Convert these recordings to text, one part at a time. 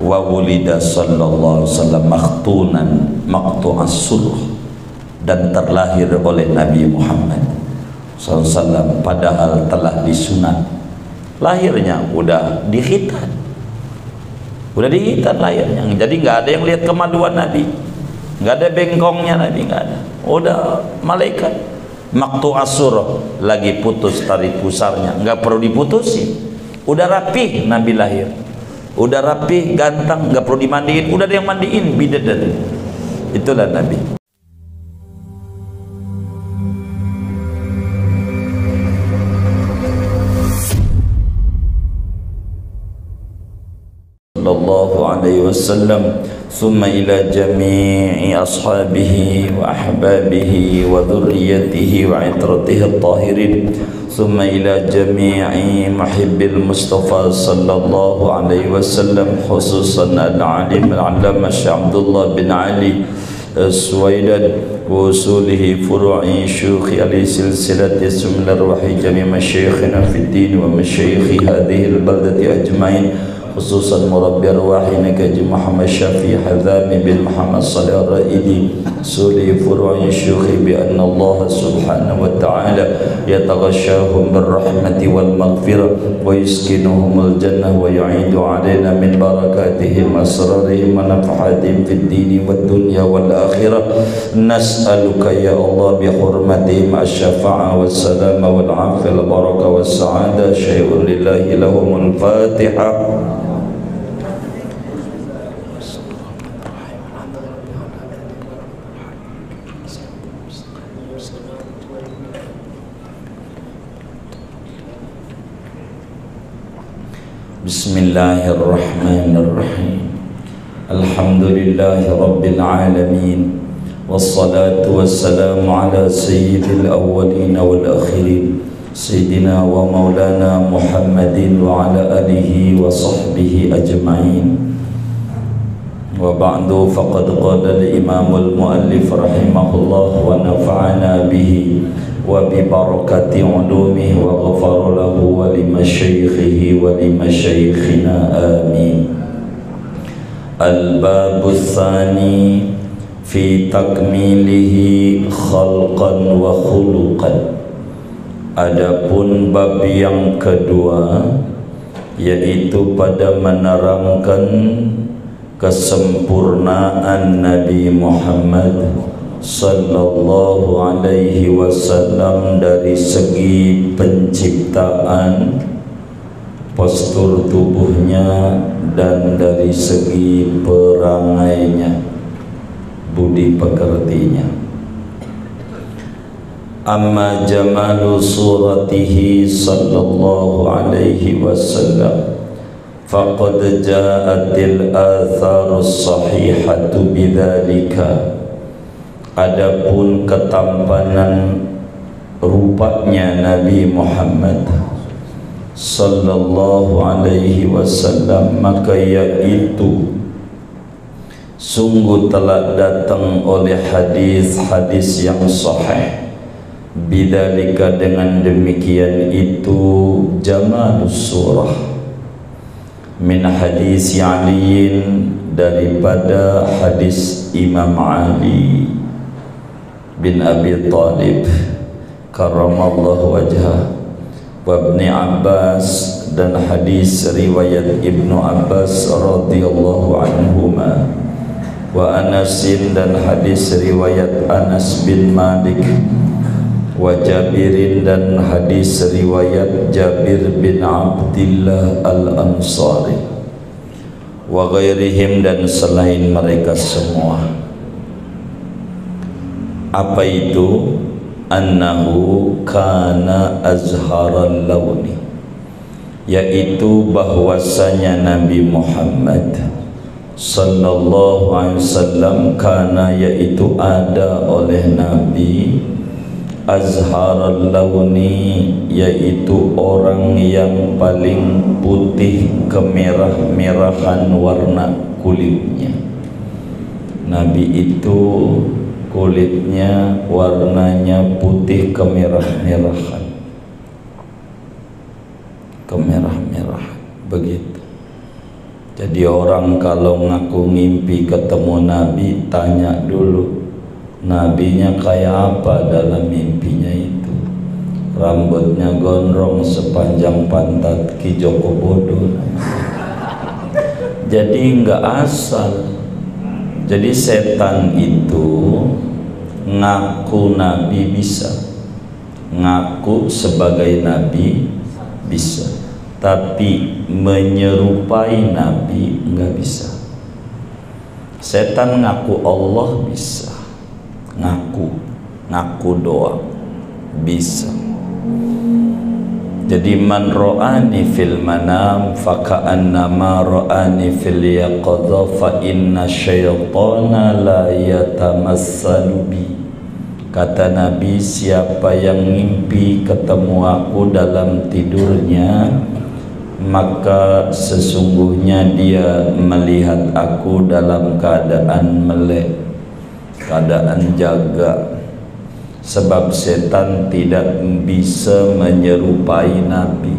wa wulida sallallahu alaihi wasallam makhtunan maqtu'as surh, dan terlahir oleh Nabi Muhammad SAW padahal telah disunat. Lahirnya udah dihitan, lahirnya. Jadi nggak ada yang lihat kemaluan Nabi, nggak ada bengkongnya Nabi, nggak ada. Udah malaikat. Maqtu'as surh, lagi putus tali pusarnya, nggak perlu diputusin. Udah rapih Nabi lahir, udah rapih, ganteng, nggak perlu dimandiin, udah ada yang mandiin, bidadari. Itulah Nabi. Sallallahu alaihi wasallam, thumma ila jami'i ashabihi wa ahbabihi wa dhurriyyatihi wa itratihi at-tahirin, thumma ila jami'i muhibbil Mustafa sallallahu alaihi wasallam, khususan al-alim al-allama Syekh Abdullah bin Ali Suwaidan wa usulihi furu'i syuyukhi ali silsilati sumlar wahi jami' masyayikhina fid din wa masyayikhi hadhihi al-baldati ajma'in, khususan murabbi arwahina Kaji Muhammad Syafi'i Hazami bin Muhammad Salih Ar-Raidi suli furu'i syukhi bi anna Allah subhanahu wa ta'ala yataghashahum birrahmati wal maghfirah wa yuskinuhumul jannah wa yu'idu alaina min barakatihim asrarihim wa nafahatihim fid dini wad dunya wal akhirah. Nas'aluka ya Allah bi hurmatihim asy-syafa'ah was salama wal 'afiyah wal barakah was sa'adah syai'un lillahi lahumul Fatihah. Bismillahirrahmanirrahim. Alhamdulillahi rabbil alamin, wassalatu wassalamu ala sayyidil awwalin wal akhirin, sayyidina wa maulana Muhammadin wa ala alihi wa sahbihi ajma'in. Wa ba'du, faqad qala al-imam al-muallif rahimahullah wa nafa'ana bihi wa bi barakati ulumihi wa ghafara lahu wa li masyaikhihi wa li masyaikhina amin. Al-babu tsani fi takmilihi khalqan wa khuluqan. Adapun bab yang kedua, yaitu pada menerangkan kesempurnaan Nabi Muhammad sallallahu alaihi wasallam dari segi penciptaan, postur tubuhnya, dan dari segi perangainya, budi pekertinya. Amma jamalu suratihi sallallahu alaihi wasallam faqad ja'atil atharus sahihatu bidzalika. Adapun ketampanan rupanya Nabi Muhammad sallallahu alaihi wasallam, maka yaitu sungguh telah datang oleh hadis-hadis yang sahih. Bidzalika, dengan demikian itu, jamalus surah min hadis Aliin, daripada hadis Imam Ali bin Abi Talib karramallahu wajhah, wa Ibni Abbas, dan hadis riwayat Ibnu Abbas radhiyallahu anhuma, wa Anasin, dan hadis riwayat Anas bin Malik, wa Jabirin, dan hadis riwayat Jabir bin Abdillah al-Ansari, wa ghairihim, dan selain mereka semua. Apa itu? Annahu kana azharal launi, yaitu bahwasanya Nabi Muhammad sallallahu alaihi wasallam, kana, yaitu ada oleh Nabi, azharal launi, yaitu orang yang paling putih kemerah-merahan warna kulitnya. Nabi itu kulitnya warnanya putih kemerah-merahan, kemerah-merahan begitu. Jadi orang kalau ngaku ngimpi ketemu Nabi, tanya dulu Nabinya kayak apa dalam mimpinya itu. Rambutnya gondrong sepanjang pantat Ki Joko Bodo. Jadi enggak asal. Jadi setan itu ngaku Nabi bisa, ngaku sebagai Nabi bisa, tapi menyerupai Nabi enggak bisa. Setan ngaku Allah bisa, ngaku doang bisa. Jadi man ra'ani fil manam faka'annama ra'ani fil yaqadha fa inna syaitana la yatamassalu bi. Kata Nabi, siapa yang mimpi ketemu aku dalam tidurnya, maka sesungguhnya dia melihat aku dalam keadaan melek, keadaan jaga. Sebab setan tidak bisa menyerupai Nabi.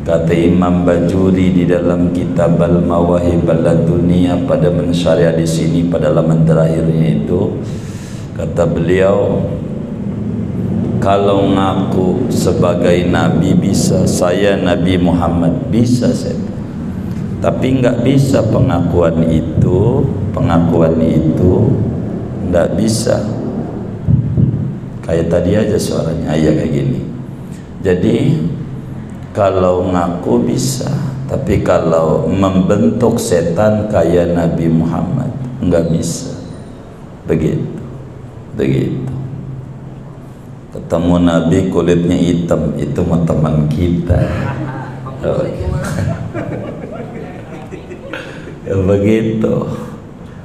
Kata Imam Bajuri di dalam kitab Al-Mawahib Al-Laduniyah pada mensyariah di sini pada halaman terakhirnya itu, kata beliau, kalau ngaku sebagai Nabi bisa, saya Nabi Muhammad bisa setan. Tapi enggak bisa pengakuan itu enggak bisa. Kayak tadi aja suaranya, ya kayak gini. Jadi kalau ngaku bisa, tapi kalau membentuk setan kayak Nabi Muhammad enggak bisa. Begitu. Ketemu Nabi kulitnya hitam, itu mah teman kita. Oh. Ya begitu.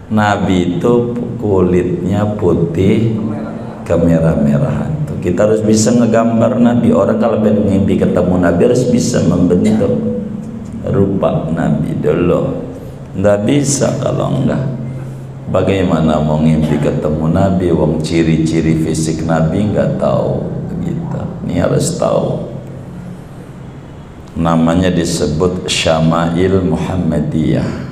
Nabi itu kulitnya putih kemerah-merahan. Tuh, kita harus bisa ngegambar Nabi. Orang kalau mimpi ketemu Nabi harus bisa membentuk rupa Nabi dulu. Nggak bisa kalau enggak. Bagaimana mau ngimpi ketemu Nabi, wong ciri-ciri fisik Nabi nggak tahu begitu. Ini harus tahu. Namanya disebut Syama'il Muhammadiyah.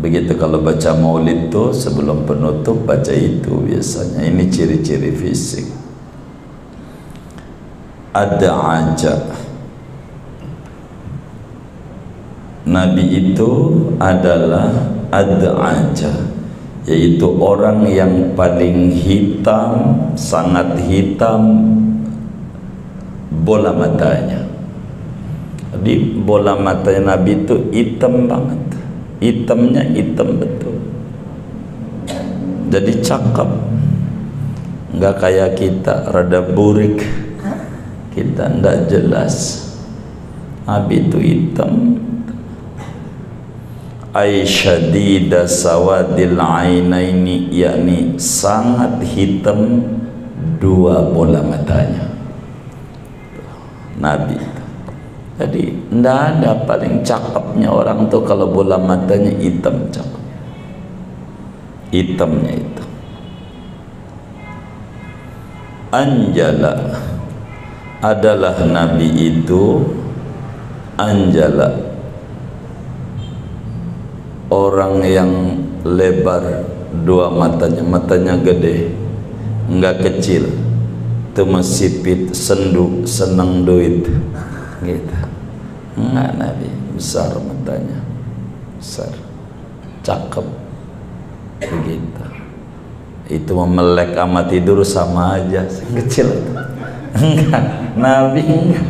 Begitu kalau baca maulid tuh sebelum penutup baca itu biasanya. Ini ciri-ciri fisik. Ada aja. Nabi itu adalah ada aja, yaitu orang yang paling hitam, sangat hitam bola matanya. Jadi bola matanya Nabi itu hitam banget. Hitamnya hitam betul. Jadi cakep. Enggak kayak kita rada burik. Kita enggak jelas. Nabi itu hitam. Aisyadida sawadil ainaini, yakni sangat hitam dua bola matanya Nabi. Jadi tidak ada paling cakepnya orang tuh kalau bola matanya hitam, cakep. Hitamnya itu. Anjala adalah Nabi itu, anjala orang yang lebar dua matanya, matanya gede, enggak kecil. Itu mesipit, sendu, seneng duit gitu. Enggak, Nabi besar matanya, besar, cakep begitu. Itu memelek sama tidur sama aja, kecil. Enggak, Nabi enggak.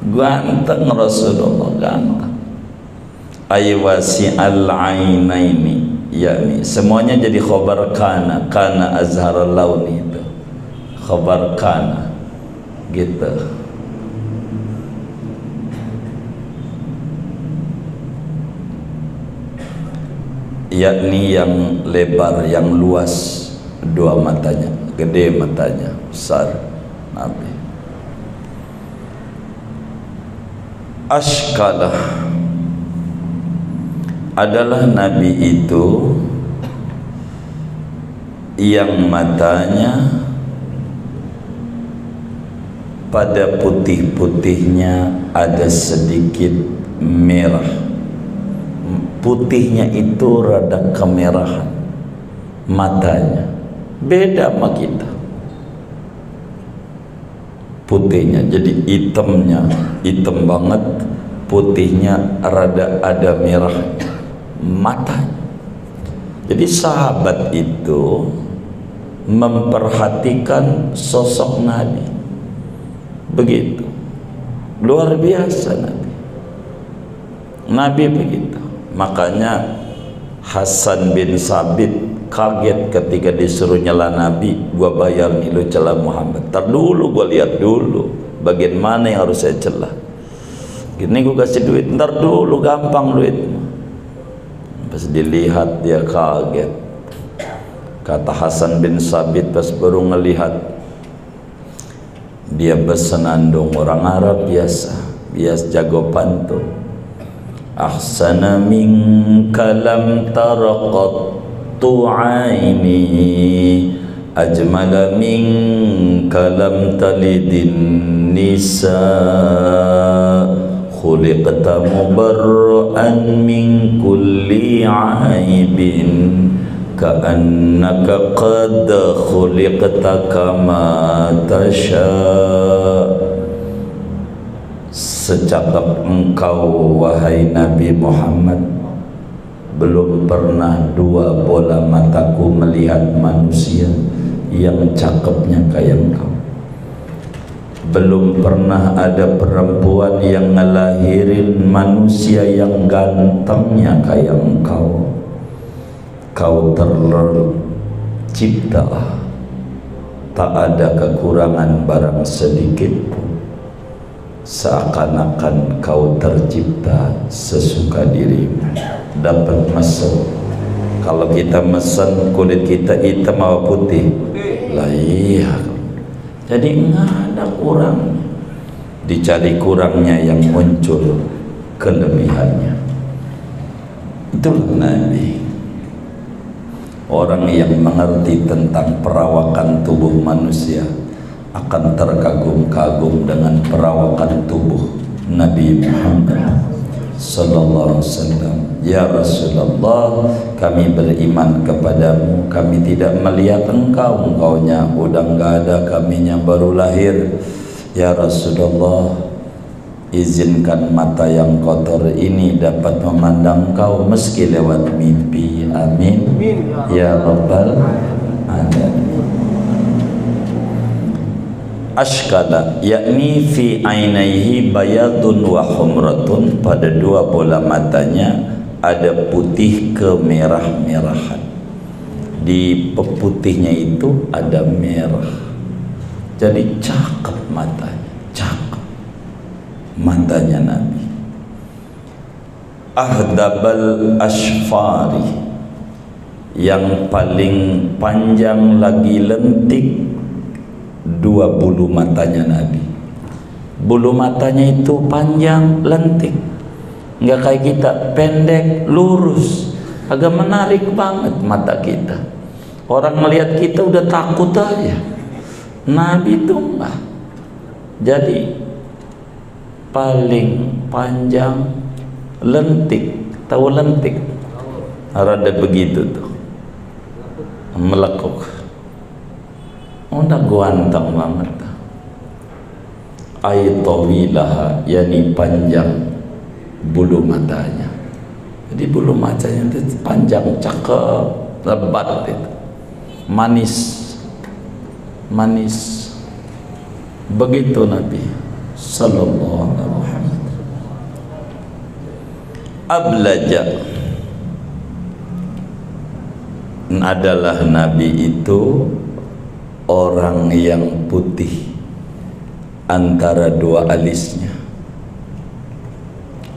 Ganteng Rasulullah, ganteng. Aywasi al-ainaini, yakni semuanya jadi khobar kana, kana azhar launi itu. Khobar kana gitu. Yakni yang lebar, yang luas dua matanya, gede matanya, besar Nabi. Ashkalah adalah Nabi itu yang matanya pada putih-putihnya ada sedikit merah. Putihnya itu rada kemerahan matanya, beda sama kita. Putihnya jadi hitamnya hitam banget, putihnya rada ada merah matanya. Jadi sahabat itu memperhatikan sosok Nabi begitu luar biasa. Nabi begitu. Makanya Hasan bin Sabit kaget ketika disuruh nyela Nabi. Gua bayar nih lu celah Muhammad. Ntar dulu gua lihat dulu bagian mana yang harus saya celah. Gini gua kasih duit, ntar dulu gampang duit. Pas dilihat dia kaget. Kata Hasan bin Sabit pas baru ngelihat, dia bersenandung orang Arab biasa jago pantun. Ahsana minka lam taraqattu aini, ajmala minka lam talidin nisa, khuliqta mubarra'an min kulli aibin, ka'annaka qad khuliqta kama tasha. Secakap engkau wahai Nabi Muhammad, belum pernah dua bola mataku melihat manusia yang cakepnya kayak engkau. Belum pernah ada perempuan yang ngelahirin manusia yang gantengnya kayak engkau. Kau tercipta tak ada kekurangan barang sedikit pun. Seakan-akan kau tercipta sesuka dirimu. Dapat mesen. Kalau kita mesen kulit kita hitam atau putih, lah iya. Jadi nggak ada kurang. Dicari kurangnya yang muncul kelebihannya. Itulah Nabi. Orang yang mengerti tentang perawakan tubuh manusia akan terkagum-kagum dengan perawakan tubuh Nabi Muhammad sallallahu alaihi wasallam. Ya Rasulullah, kami beriman kepadamu, kami tidak melihat engkau, engkaunya udah enggak ada, kaminya baru lahir. Ya Rasulullah, izinkan mata yang kotor ini dapat memandang engkau meski lewat mimpi. Amin ya rabbal alamin. Ashkala, yakni fi ainaihi bayadun wa humratun, pada dua bola matanya ada putih kemerah-merahan. Di peputihnya itu ada merah. Jadi cakep matanya, cakep matanya Nabi. Ahdabal ashfari, yang paling panjang lagi lentik dua bulu matanya Nabi. Bulu matanya itu panjang lentik, nggak kayak kita pendek lurus. Agak menarik banget mata kita. Orang melihat kita udah takut aja. Nabi itu enggak. Jadi paling panjang lentik. Tahu lentik? Rada begitu tuh, melekuk. Udah ganteng banget. Aitawilaha, yani panjang bulu matanya. Jadi bulu matanya itu panjang, cakep, lebat itu. Manis. Manis. Begitu Nabi sallallahu alaihi wasallam. Ablaja, adalah Nabi itu orang yang putih antara dua alisnya.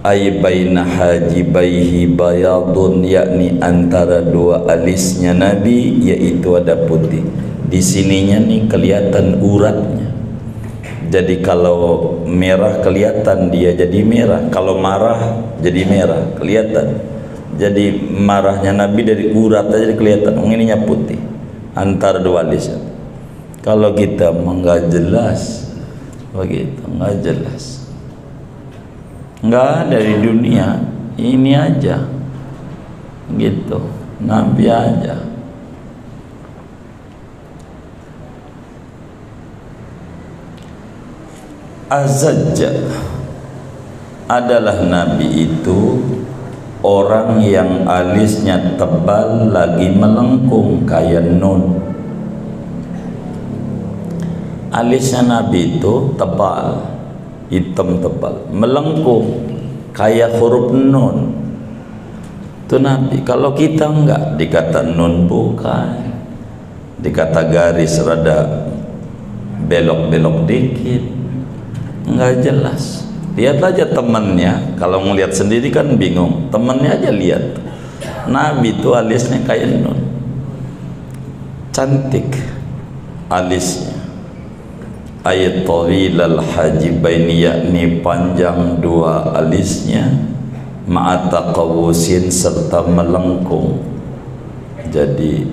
Ay baina hajibaihi bayadun, yakni antara dua alisnya Nabi yaitu ada putih. Di sininya nih kelihatan uratnya. Jadi kalau merah kelihatan dia jadi merah, kalau marah jadi merah kelihatan. Jadi marahnya Nabi dari urat aja kelihatan. Ininya putih antara dua alisnya. Kalau kita nggak jelas begitu, nggak jelas. nggak ada di dunia ini aja gitu, Nabi aja. Azajja adalah Nabi itu orang yang alisnya tebal lagi melengkung kayak nun. Alisnya Nabi itu tebal, hitam tebal, melengkung kayak huruf nun. Itu Nabi. Kalau kita enggak, dikata nun bukan, dikata garis rada belok-belok dikit, enggak jelas. Lihat aja temannya, kalau ngelihat sendiri kan bingung, temannya aja lihat. Nabi itu alisnya kayak nun, cantik alisnya. Ayat tawilal hajibaini, yakni panjang dua alisnya, ma'ata qawusin serta melengkung, jadi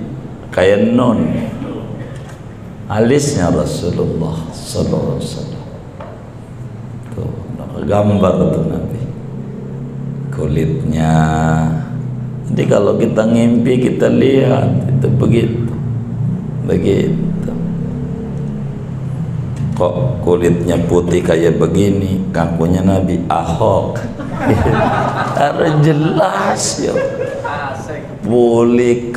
kayak nun alisnya Rasulullah sallallahu alaihi wasallam. Tuh gambar tuh Nabi kulitnya. Jadi kalau kita ngimpi kita lihat itu begitu. Kok kulitnya putih kayak begini, kakunya Nabi Ahok. Harus jelas ya. Boleh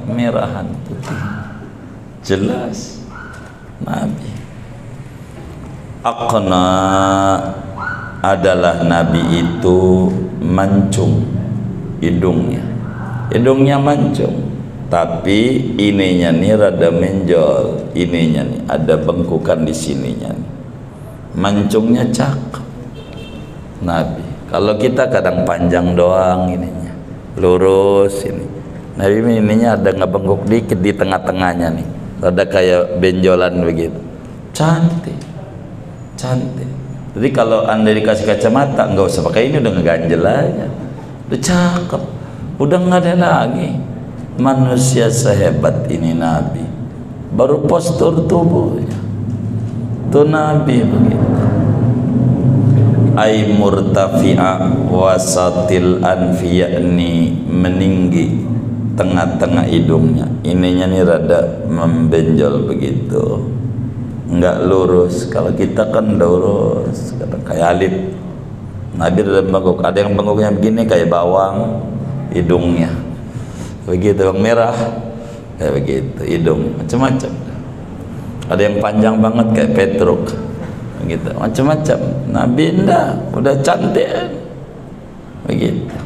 merahan putih. Jelas Nabi. Aqna adalah Nabi itu mancung hidungnya mancung, tapi ininya nih rada menjol, ininya nih ada bengkukan di sininya nih. Mancungnya cakep Nabi. Kalau kita kadang panjang doang ininya, lurus ini. Nabi ininya ada ngebengkuk dikit di tengah-tengahnya nih, rada kayak benjolan begitu. Cantik. Jadi kalau anda dikasih kacamata nggak usah pakai ini, udah ngeganjel aja, udah cakep, udah nggak ada lagi. Manusia sehebat ini Nabi, baru postur tubuhnya tuh Nabi begitu. Ay murtafi'a wasatil anfi, yakni meninggi tengah-tengah hidungnya, ininya nih rada membenjol begitu, enggak lurus. Kalau kita kan lurus, kayak alif. Nabi dalam bengkok, ada yang bengkoknya begini kayak bawang hidungnya begitu, bawang merah kayak begitu hidung, macam-macam. Ada yang panjang banget kayak Petruk begitu, macam-macam. Nabi enggak, udah cantik begitu.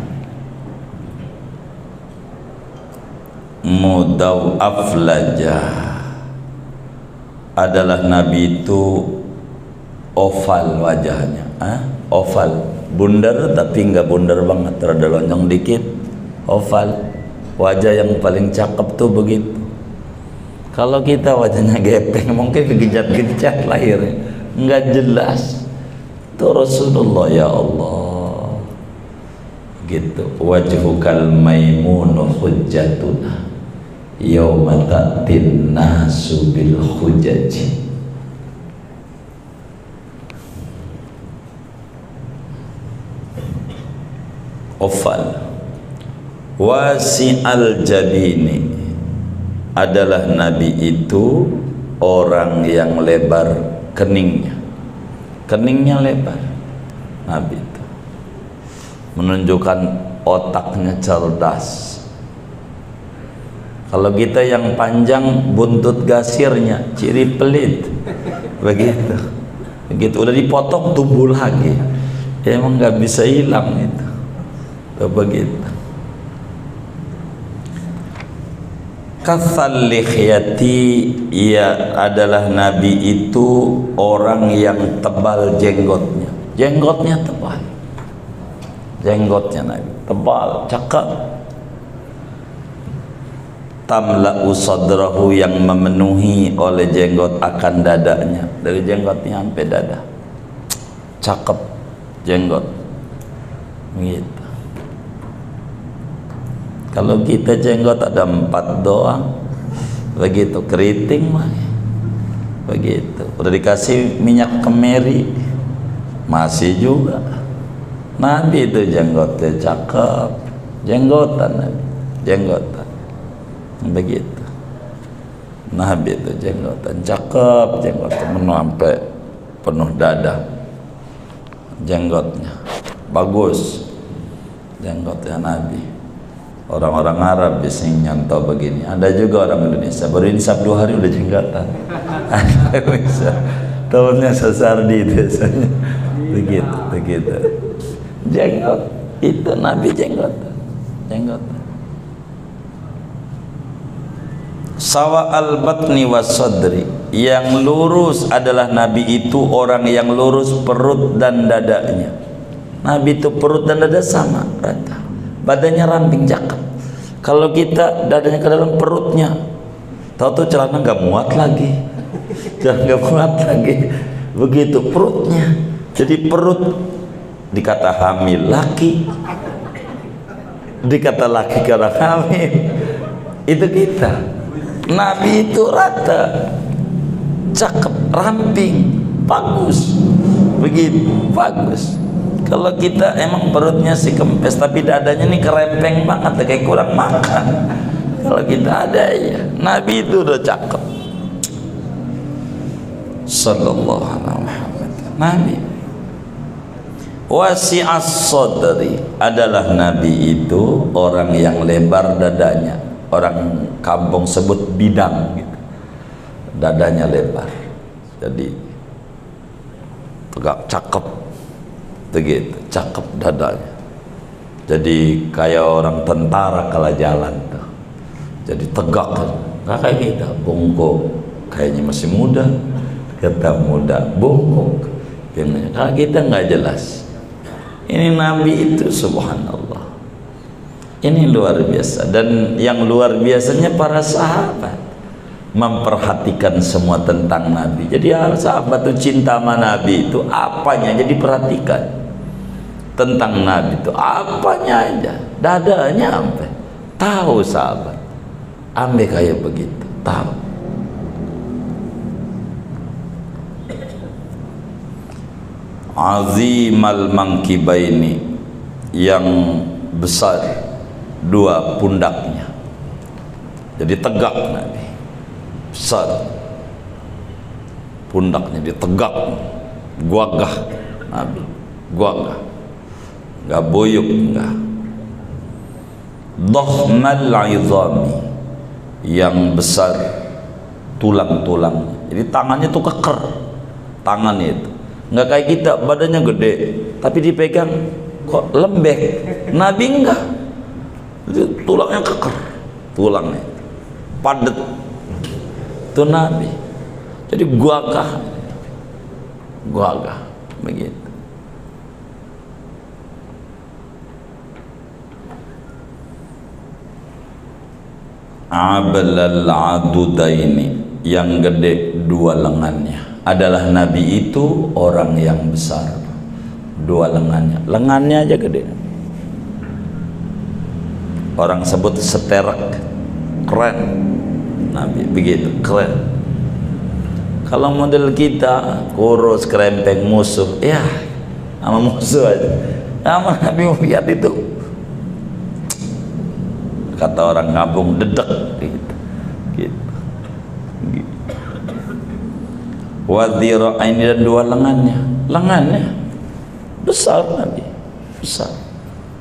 Mudaw aflajah adalah Nabi itu oval wajahnya, oval, bundar tapi enggak bundar banget, rada lonjong dikit, oval. Wajah yang paling cakep tuh begitu. Kalau kita wajahnya gepeng, mungkin kegejat-gejat lahirnya, enggak jelas. Itu Rasulullah ya Allah gitu. Wajhukal maimunu hujjatuna yauma ta'tin nasu bil hujaji. Oval. Wasi'al jabini adalah Nabi itu orang yang lebar keningnya lebar. Nabi itu menunjukkan otaknya cerdas. Kalau kita yang panjang buntut gasirnya, ciri pelit begitu udah dipotong tumbuh lagi, emang nggak bisa hilang itu begitu. Kathal likhyati, ia adalah Nabi itu orang yang tebal jenggotnya tebal, jenggotnya Nabi tebal, cakep. Tamla'u sadrahu, yang memenuhi oleh jenggot akan dadanya, dari jenggotnya sampai dada, cakep jenggot gitu. Kalau kita jenggot ada 4 doang begitu, keriting mah begitu. Udah dikasih minyak kemiri masih juga Nabi itu jenggotnya cakep, jenggotan Nabi, jenggotan begitu. Nabi itu jenggotan cakep, jenggotan sampai penuh dada, jenggotnya bagus, jenggotnya Nabi. Orang-orang Arab biasanya nyantau begini. Ada juga orang Indonesia baru insaf 2 hari udah jenggotan. Ada bisa tahunnya sesardi biasanya begitu, begitu. Jenggot itu Nabi jenggotan, jenggotan. Sawa al-batni was sadri, yang lurus adalah Nabi itu orang yang lurus perut dan dadanya. Nabi itu perut dan dada sama rata, badannya ramping cakep. Kalau kita dadanya ke dalam perutnya, tahu-tahu celana nggak muat lagi, celana nggak muat lagi, begitu perutnya. Jadi perut dikata hamil laki, dikata laki karena hamil, itu kita. Nabi itu rata, cakep, ramping, bagus, begitu, bagus. Kalau kita emang perutnya sih kempes, tapi dadanya nih kerempeng banget, kayak kurang makan. Kalau kita ada ya, Nabi itu udah cakep. Sallallahu alaihi wasallam. Nabi wasi'as sadri, adalah Nabi itu orang yang lebar dadanya. Orang kampung sebut bidang gitu. Dadanya lebar, jadi tegak, cakep begitu, cakep dadanya. Jadi kayak orang tentara kalau jalan tuh, jadi tegak, nggak kayak kita bungkuk, kayaknya masih muda, kita muda bungkuk, kalau kita nggak jelas. Ini Nabi itu subhanallah, ini luar biasa. Dan yang luar biasanya para sahabat memperhatikan semua tentang Nabi. Jadi sahabat itu cinta sama Nabi itu apanya jadi perhatikan tentang Nabi itu, apanya aja, dadanya sampai tahu sahabat, ambil kayak begitu, tahu. Azimal mangkibaini, yang besar dua pundaknya, jadi tegak Nabi, besar pundaknya, dia tegak, gagah Nabi, gagah, nggak boyuk, nggak. Dhahmal izami, yang besar tulang-tulang, jadi tangannya tuh keker, tangannya itu nggak kayak kita badannya gede tapi dipegang kok lembek. Nabi enggak, tulangnya keker, tulangnya padat, itu Nabi. Jadi gagah, gagah begitu. Abalal adudaini, yang gede dua lengannya, adalah Nabi itu orang yang besar, dua lengannya, lengannya aja gede. Orang sebut seterek, keren. Nabi begitu, keren. Kalau model kita kurus, kerempeng, musuh, ya sama musuh aja. Sama Nabi lihat itu, kata orang kampung, dedek gitu, gitu. Wadhira'aini, dan dua lengannya, lengannya besar Nabi, besar.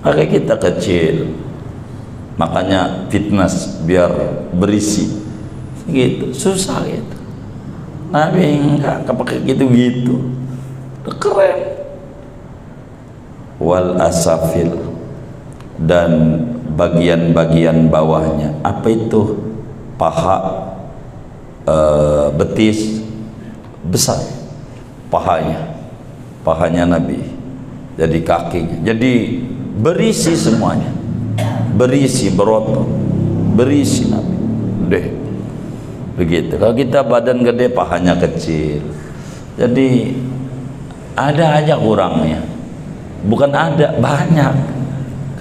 Makanya kita kecil, makanya fitness biar berisi gitu, susah gitu. Nabi enggak pakai gitu-gitu, keren. Wal asafil, dan bagian-bagian bawahnya, apa itu, paha, betis, besar pahanya, pahanya Nabi, jadi kakinya, jadi berisi semuanya, berisi, berotot, berisi Nabi, deh begitu. Kalau kita badan gede, pahanya kecil, jadi ada aja kurangnya, bukan ada, banyak.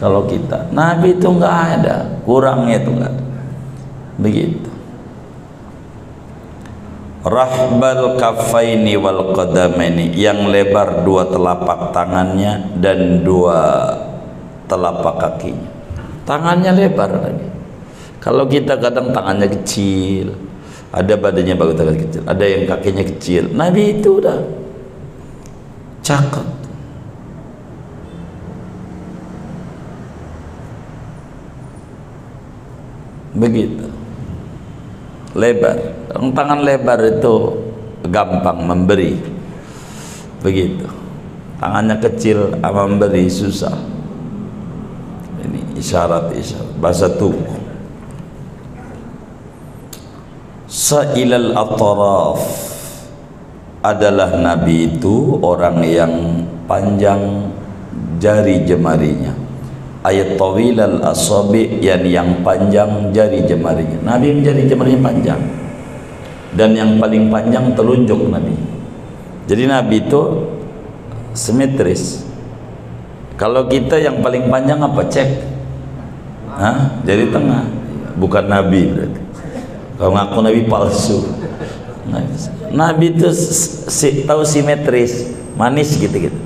Kalau kita, Nabi itu nggak ada kurangnya, itu nggak ada, begitu. rahbal kaffaini wal qadamaini, yang lebar dua telapak tangannya dan dua telapak kakinya. Tangannya lebar lagi. Kalau kita kadang tangannya kecil, ada badannya bagus tangan kecil, ada yang kakinya kecil. Nabi itu udah cakep. Begitu. Lebar. Tangan lebar itu gampang memberi. Begitu. Tangannya kecil memberi susah. Ini isyarat bahasa tubuh. Sa'ilal atraf, adalah Nabi itu orang yang panjang jari jemarinya. Ayat tawilal asabi, yang panjang jari jemarinya. Nabi jari jemarinya panjang, dan yang paling panjang telunjuk Nabi. Jadi Nabi itu simetris. Kalau kita yang paling panjang apa, cek? Jari tengah. Bukan Nabi berarti. Kalau ngaku Nabi palsu. Nabi itu tahu simetris, manis gitu-gitu.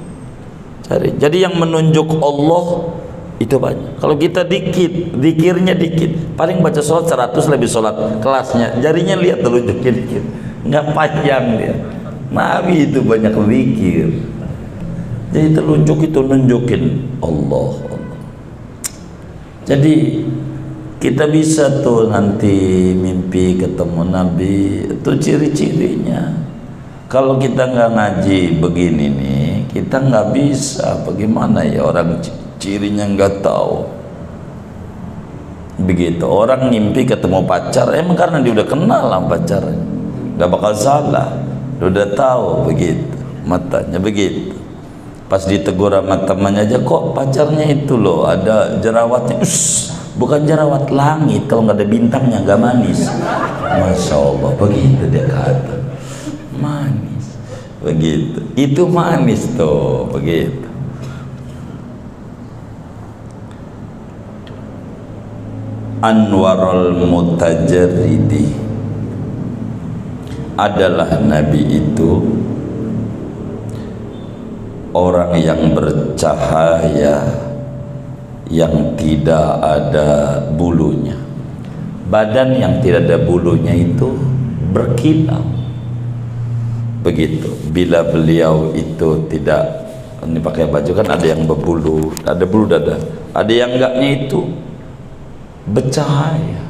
Jadi yang menunjuk Allah itu banyak. Kalau kita dikit, zikirnya dikit, paling baca sholat 100 lebih sholat kelasnya, jarinya lihat telunjuknya dikit, nggak panjang dia. Nabi itu banyak zikir, jadi telunjuk itu nunjukin Allah. Jadi kita bisa tuh nanti mimpi ketemu Nabi, itu ciri-cirinya. Kalau kita nggak ngaji begini nih, kita nggak bisa. Bagaimana ya orang cirinya nggak tahu. Begitu orang mimpi ketemu pacar, emang karena dia udah kenal sama pacarnya, nggak bakal salah, dia udah tahu. Begitu matanya begitu. Pas ditegur sama temannya aja, kok pacarnya itu loh ada jerawatnya. Bukan jerawat langit, kalau nggak ada bintangnya nggak manis. Masya Allah, begitu dia kata, manis. Begitu, itu manis tuh, begitu. Anwarul mutajarridi, adalah Nabi itu orang yang bercahaya, yang tidak ada bulunya. Badan yang tidak ada bulunya itu berkilau. Begitu. Bila beliau itu tidak, ini pakai baju kan ada yang berbulu, ada bulu dada, ada yang enggaknya itu bercahaya,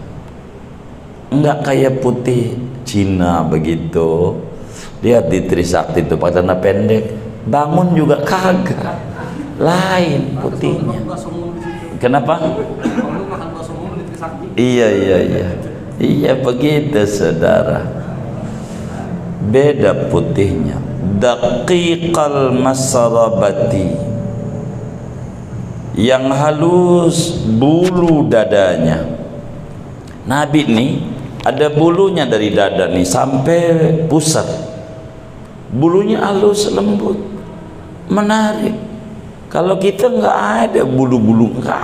enggak kayak putih Cina begitu. Lihat di Trisakti itu pakai celana pendek, bangun juga kagak, lain putihnya. Kenapa? Iya begitu saudara, beda putihnya. Daqiqal masarabati, yang halus bulu dadanya. Nabi nih ada bulunya dari dada nih sampai pusat, bulunya halus lembut menarik. Kalau kita nggak ada bulu-bulu, nggak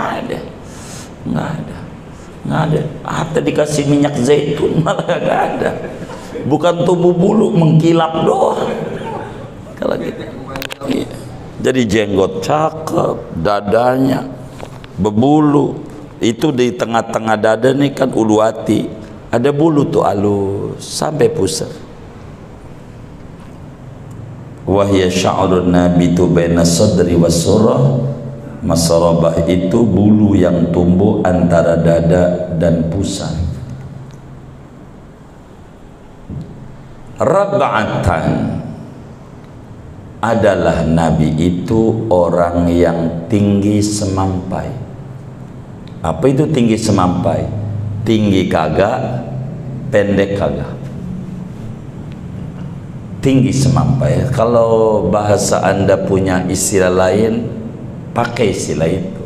ada. Hatta dikasih minyak zaitun malah nggak ada. Bukan tubuh bulu, mengkilap doang. Kalau kita, iya. Jadi jenggot cakep, dadanya berbulu. Itu di tengah-tengah dada nih kan ulu hati, ada bulu tuh halus sampai pusat. Wahya sya'run nabitu baina sadri was surah, masarabah itu bulu yang tumbuh antara dada dan pusat. Rab'atan, adalah Nabi itu orang yang tinggi semampai. Apa itu tinggi semampai? Tinggi kagak, pendek kagak. Tinggi semampai. Kalau bahasa Anda punya istilah lain, pakai istilah itu.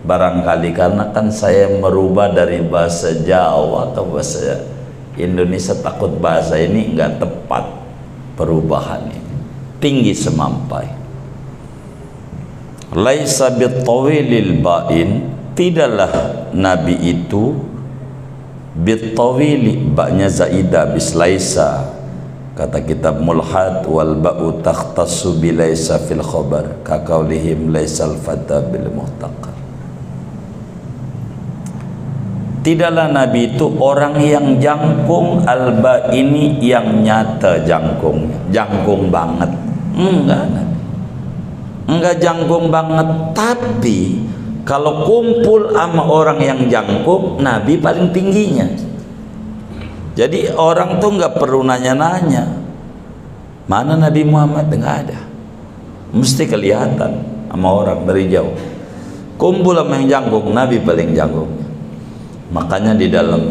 Barangkali karena kan saya merubah dari bahasa Jawa ke bahasa Indonesia, takut bahasa ini nggak tepat perubahan ini. Tinggi semampai. Laisa bitawilil ba'in, tidaklah Nabi itu bitawili, baknya zaidah bis laisa, Kata kitab Mulhad, wal ba'u takhtassu bilaisa fil khabar ka qaulihim laisal fata bil muhtaqar. Tidaklah Nabi itu orang yang jangkung. Alba ini yang nyata jangkungnya, jangkung banget. Enggak Nabi, enggak jangkung banget. Tapi kalau kumpul sama orang yang jangkung, Nabi paling tingginya. Jadi orang tuh nggak perlu nanya-nanya mana Nabi Muhammad, nggak ada, mesti kelihatan sama orang dari jauh. Kumpul sama yang jangkung, Nabi paling jangkung. Makanya di dalam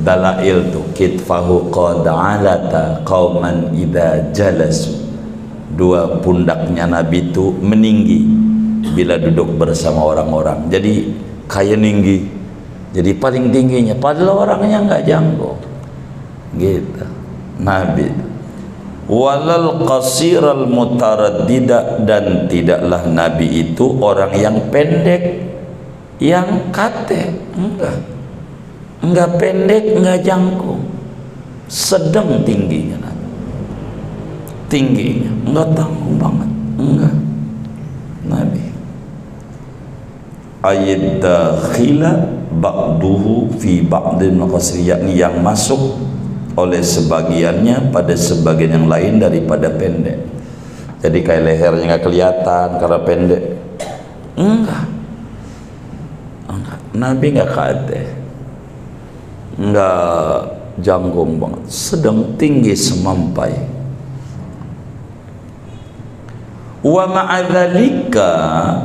dalail tuh, kitfahu qad alata qauman idza jalasu, dua pundaknya Nabi itu meninggi bila duduk bersama orang-orang. Jadi kayak tinggi, jadi paling tingginya, padahal orangnya nggak jangkung gitu Nabi. Walal qasiral mutaraddida, dan tidaklah Nabi itu orang yang pendek, yang kate, enggak pendek, enggak jangkung, sedang tingginya Nabi. Tingginya enggak tanggung banget, enggak Nabi. Ayat dakhila ba'duhu fi ba'din qasri, yakni yang masuk oleh sebagiannya pada sebagian yang lain daripada pendek. Jadi kayak lehernya nggak kelihatan karena pendek, enggak. Nabi nggak kate, nggak jangkung banget, sedang tinggi semampai. Wa ma'adzalika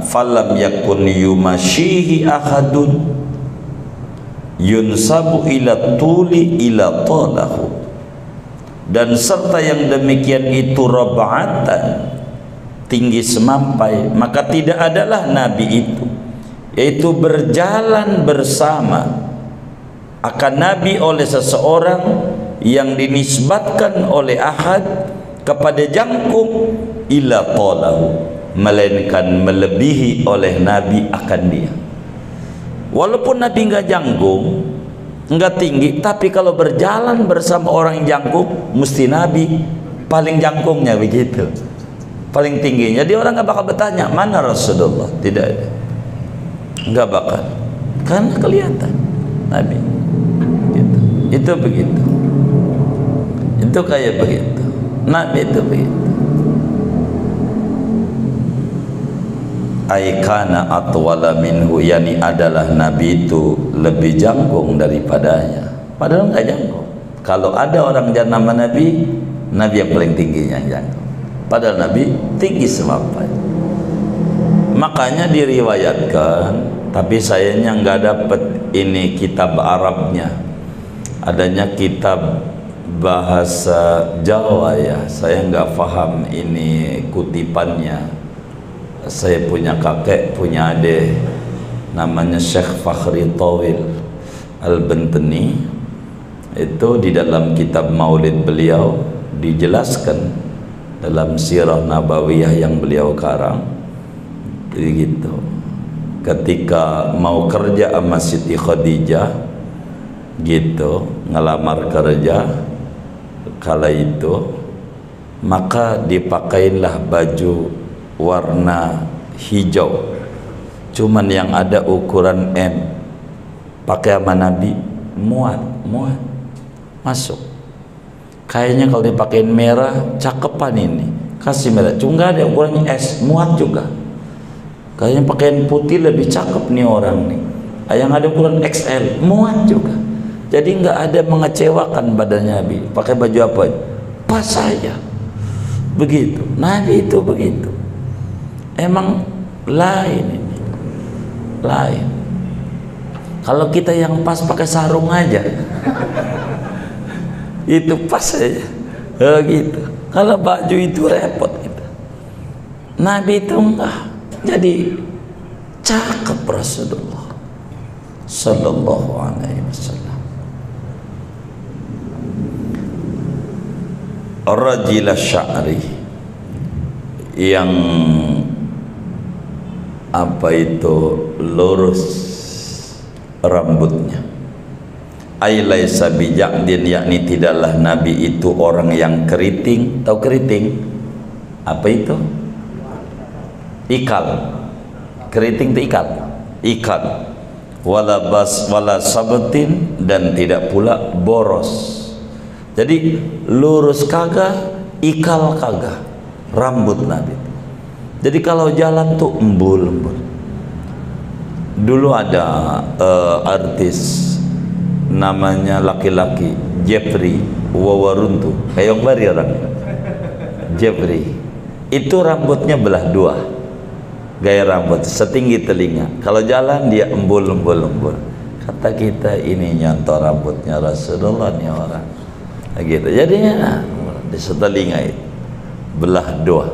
falam yakun yumashihi ahadun yunsabu ila tuli ila talahu, dan serta yang demikian itu rab'atan, tinggi semampai, maka tidak adalah Nabi itu, yaitu berjalan bersama akan Nabi oleh seseorang yang dinisbatkan oleh ahad kepada jangkung ila talahu, melainkan melebihi oleh Nabi akan dia. Walaupun Nabi nggak jangkung, nggak tinggi, tapi kalau berjalan bersama orang yang jangkung, mesti Nabi paling jangkungnya begitu, paling tingginya. Jadi orang nggak bakal bertanya mana Rasulullah, tidak ada, nggak bakal, karena kelihatan Nabi gitu. Itu begitu, itu kayak begitu, Nabi itu begitu. Aikana atwala minhu, yani adalah Nabi itu lebih jangkung daripadanya, padahal nggak jangkung. Kalau ada orang jangan nama Nabi, Nabi yang paling tingginya yang jangkung, padahal Nabi tinggi semampai. Makanya diriwayatkan, tapi sayangnya nggak dapat ini kitab Arabnya, adanya kitab bahasa Jawa ya, saya nggak paham ini kutipannya. Saya punya kakek, punya adik namanya Syekh Fakhri Tawil Al-Bantani. Itu di dalam kitab Maulid beliau dijelaskan dalam sirah nabawiyah yang beliau karang. Jadi gitu, ketika mau kerja sama Siti Khadijah gitu, ngelamar kerja kala itu, maka dipakailah baju warna hijau, cuman yang ada ukuran M, pakai sama Nabi, muat masuk. Kayaknya kalau dipakein merah cakepan ini, kasih merah, cuma nggak ada ukurannya S, muat juga. Kayaknya pakaian putih lebih cakep nih orang nih, yang ada ukuran XL, muat juga. Jadi nggak ada mengecewakan badan Nabi. Pakai baju apa? Pas saja. Begitu, Nabi itu begitu. Emang lain ini, lain. Kalau kita yang pas pakai sarung aja, itu pas aja, gitu. Kalau baju itu repot gitu. Nabi itu enggak. Jadi cakep Rasulullah Sallallahu Alaihi Wasallam. Rajila sya'ri, yang apa itu lurus rambutnya, Ai laisa bija'din, yakni tidaklah Nabi itu orang yang keriting. Tahu keriting? Apa itu? Ikal. Keriting itu ikal. Ikal. Wala sabtin, dan tidak pula boros. Jadi lurus kagak, ikal kagak rambut Nabi. Jadi kalau jalan tuh embul-embul. Dulu ada artis namanya laki-laki Jeffrey Wawaruntu, kayak bari orang Jeffrey. Itu rambutnya belah dua, gaya rambut setinggi telinga. Kalau jalan dia embul-embul. Kata kita, ini nyontor rambutnya Rasulullah nih orang. Gitu. Jadinya di setelinga itu belah dua.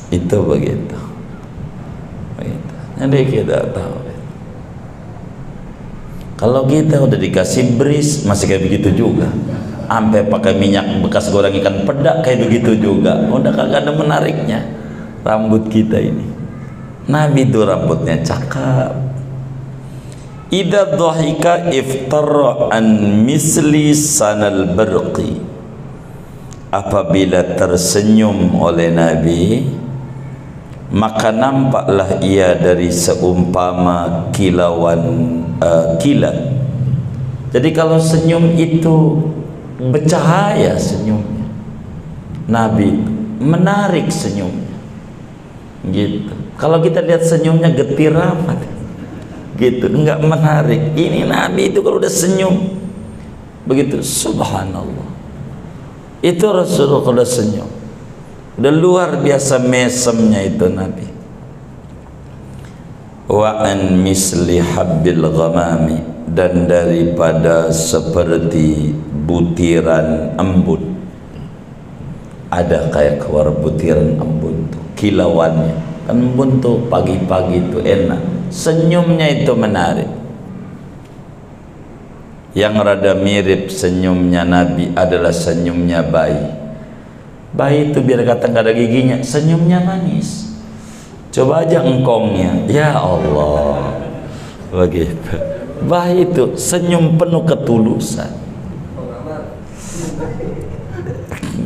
Itu begitu. Jadi kita tahu. Kalau kita udah dikasih bris masih kayak begitu juga. Sampai pakai minyak bekas goreng ikan pedak kayak begitu juga. Udah kagak ada menariknya rambut kita ini. Nabi itu rambutnya cakep. Idza dhahika iftara an misli sanal barqi. Apabila tersenyum oleh Nabi, maka nampaklah ia dari seumpama kilauan kilat. Jadi kalau senyum itu bercahaya senyumnya, Nabi menarik senyumnya gitu. Kalau kita lihat senyumnya getir amat gitu, enggak menarik. Ini Nabi itu kalau udah senyum begitu, subhanallah. Itu Rasulullah kalau udah senyum udah luar biasa mesemnya itu Nabi. Wa an misli habbil ghamami, dan daripada seperti butiran embun. Ada kayak keluar butiran embun tuh, kilauannya. Kan embun tuh pagi-pagi itu enak. Senyumnya itu menarik. Yang rada mirip senyumnya Nabi adalah senyumnya bayi. Bayi itu biar kata nggak ada giginya, senyumnya manis. Coba aja engkongnya, ya Allah, begitu. Bayi itu senyum penuh ketulusan.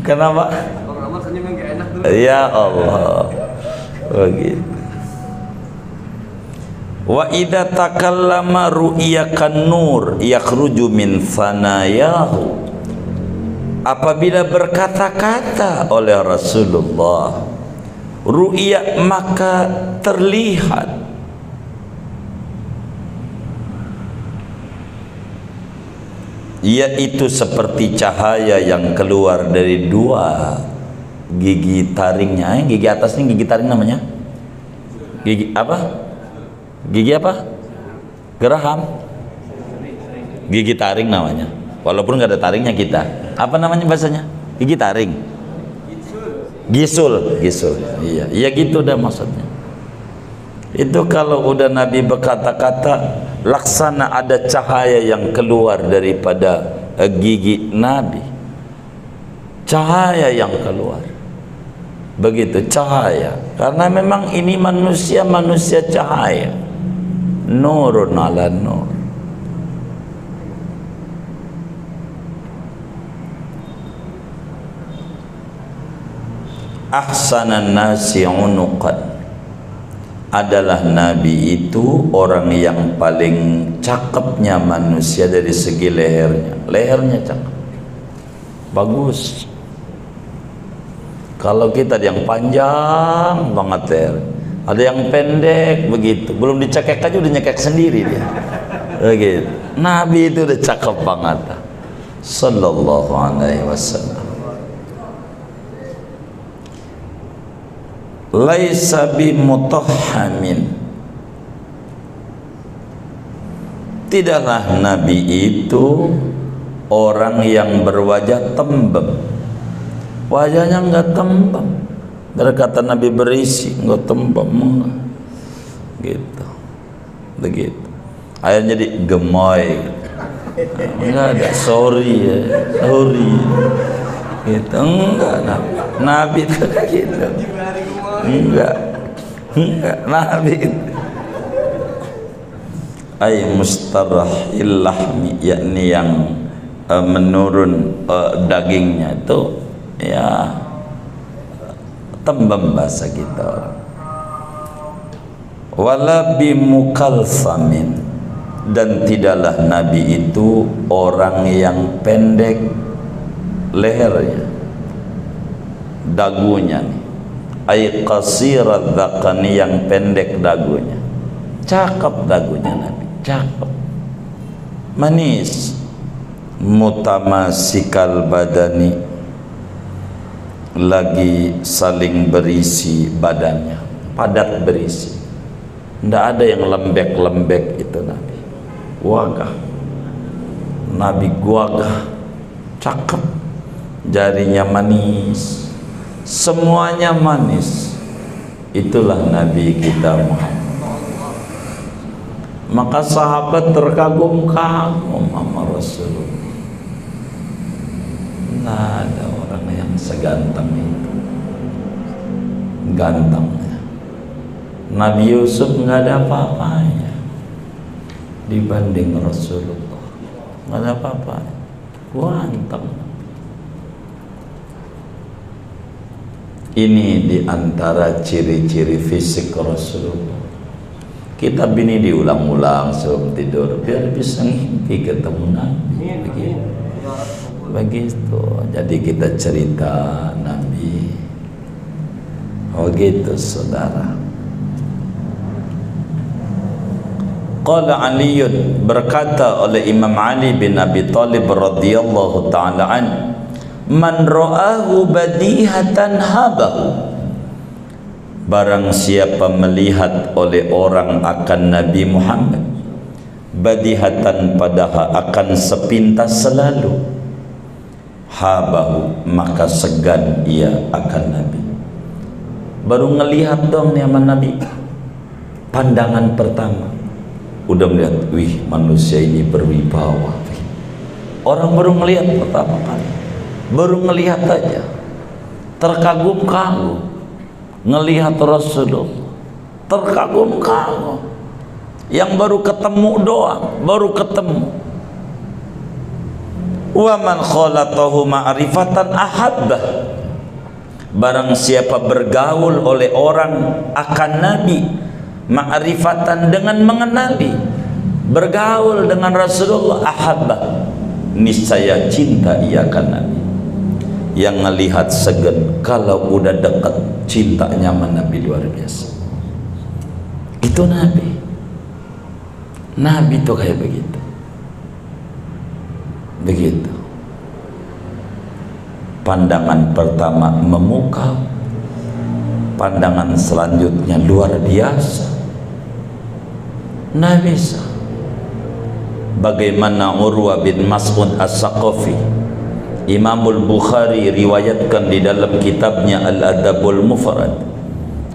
Kenapa? Ya Allah, begitu. Wa idza takallama ru'iyakan nur yakhruju min thanayahu. Apabila berkata-kata oleh Rasulullah, ru'ya maka terlihat. Yaitu seperti cahaya yang keluar dari dua gigi taringnya. Gigi atas ini gigi taring namanya. Gigi apa? Gigi apa? Geraham. Gigi taring namanya. Walaupun nggak ada taringnya kita. Apa namanya bahasanya? Gigi taring. Gisul. Iya, iya gitu dah maksudnya. Itu kalau udah Nabi berkata-kata, laksana ada cahaya yang keluar daripada gigi Nabi. Cahaya yang keluar. Begitu cahaya. Karena memang ini manusia cahaya. Nurun ala nur. Ahsanan nasi unuqan, adalah Nabi itu orang yang paling cakepnya manusia dari segi lehernya. Lehernya cakep, bagus. Kalau kita ada yang panjang banget leher, ada yang pendek begitu, belum dicekek aja udah nyekek sendiri dia. Begitu. Nabi itu udah cakep banget. Sallallahu alaihi wasallam. Laisa bimutahhamin, tidaklah Nabi itu orang yang berwajah tembem. Wajahnya enggak tembem. Berkata Nabi berisi, enggak tembem, enggak. Gitu. Begitu. Akhirnya jadi gemoy. Enggak ada sorry ya. Sorry. Gitu. Enggak. Nabi itu gitu. Enggak Nabi. ay mustarahil lahmi, yakni yang menurun dagingnya itu ya tembem bahasa kita. Wala bimukalsamin, dan tidaklah Nabi itu orang yang pendek lehernya, dagunya nih, ay qasirat dzaqani, yang pendek dagunya. Cakep dagunya Nabi, cakep, manis, mutamasikal badani, lagi saling berisi badannya, padat berisi, tidak ada yang lembek-lembek. Itu Nabi wagah, Nabi wagah, cakep, jarinya manis, semuanya manis. Itulah Nabi kita Muhammad. Maka sahabat terkagum-kagum sama Rasulullah. Nggak ada orang yang seganteng itu, gantengnya. Nabi Yusuf nggak ada apa-apanya dibanding Rasulullah, nggak ada apa-apanya, ganteng. Ini diantara ciri-ciri fisik Rasulullah. Kitab ini diulang-ulang sebelum tidur biar bisa ngimpi ketemu Nabi. Begitu. Jadi kita cerita Nabi. Oh gitu saudara. Qala Aliun, berkata oleh Imam Ali bin Abi Thalib radhiyallahu ta'ala an, man ra'ahu badihatan habahu, barang siapa melihat oleh orang akan Nabi Muhammad badihatan, padahal akan sepintas selalu, habahu, maka segan ia akan Nabi. Baru ngelihat dong nih sama Nabi, pandangan pertama udah melihat, wih manusia ini berwibawa. Orang baru ngelihat pertama kali, baru ngelihat aja terkagum-kagum, ngelihat Rasulullah terkagum-kagum. Yang baru ketemu doang, baru ketemu. Wa man khalatahu ma'rifatan ahabbah, barang siapa bergaul oleh orang akan Nabi ma'rifatan, dengan mengenali, bergaul dengan Rasulullah, ahabbah, niscaya cinta ia akan Nabi. Yang ngelihat segan, kalau udah dekat cintanya sama Nabi luar biasa. Itu Nabi. Nabi itu kayak begitu. Begitu. Pandangan pertama memukau, pandangan selanjutnya luar biasa. Nabi bisa. Bagaimana Urwa bin Mas'ud As-Saqafi, Imamul Bukhari riwayatkan di dalam kitabnya Al-Adabul Mufrad,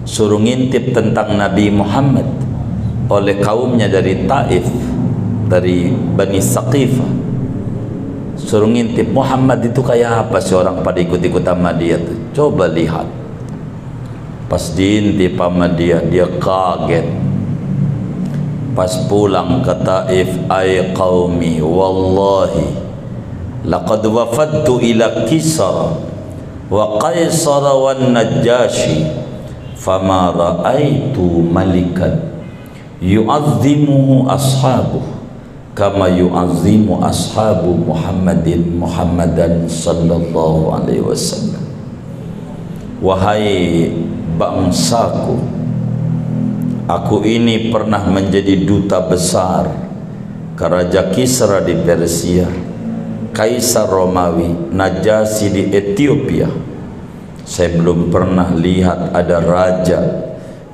suruh ngintip tentang Nabi Muhammad oleh kaumnya dari Taif, dari Bani Saqifah. Suruh ngintip Muhammad itu kayak apa sih, orang pada ikut-ikut sama dia tuh. Coba lihat. Pas diintip sama dia, dia kaget. Pas pulang ke Taif, ay qaumi wallahi laqad wafadtu ila Kisra wa Qaisar wa Najashi fama ra'aitu malikan yu'azzimuhu ashabuh kama yu'azzimu ashabu Muhammadan sallallahu alaihi wasallam. Wahai bangsaku, aku ini pernah menjadi duta besar ke Raja Kisra di Persia, Kaisar Romawi, Najasyi di Ethiopia. Saya belum pernah lihat ada raja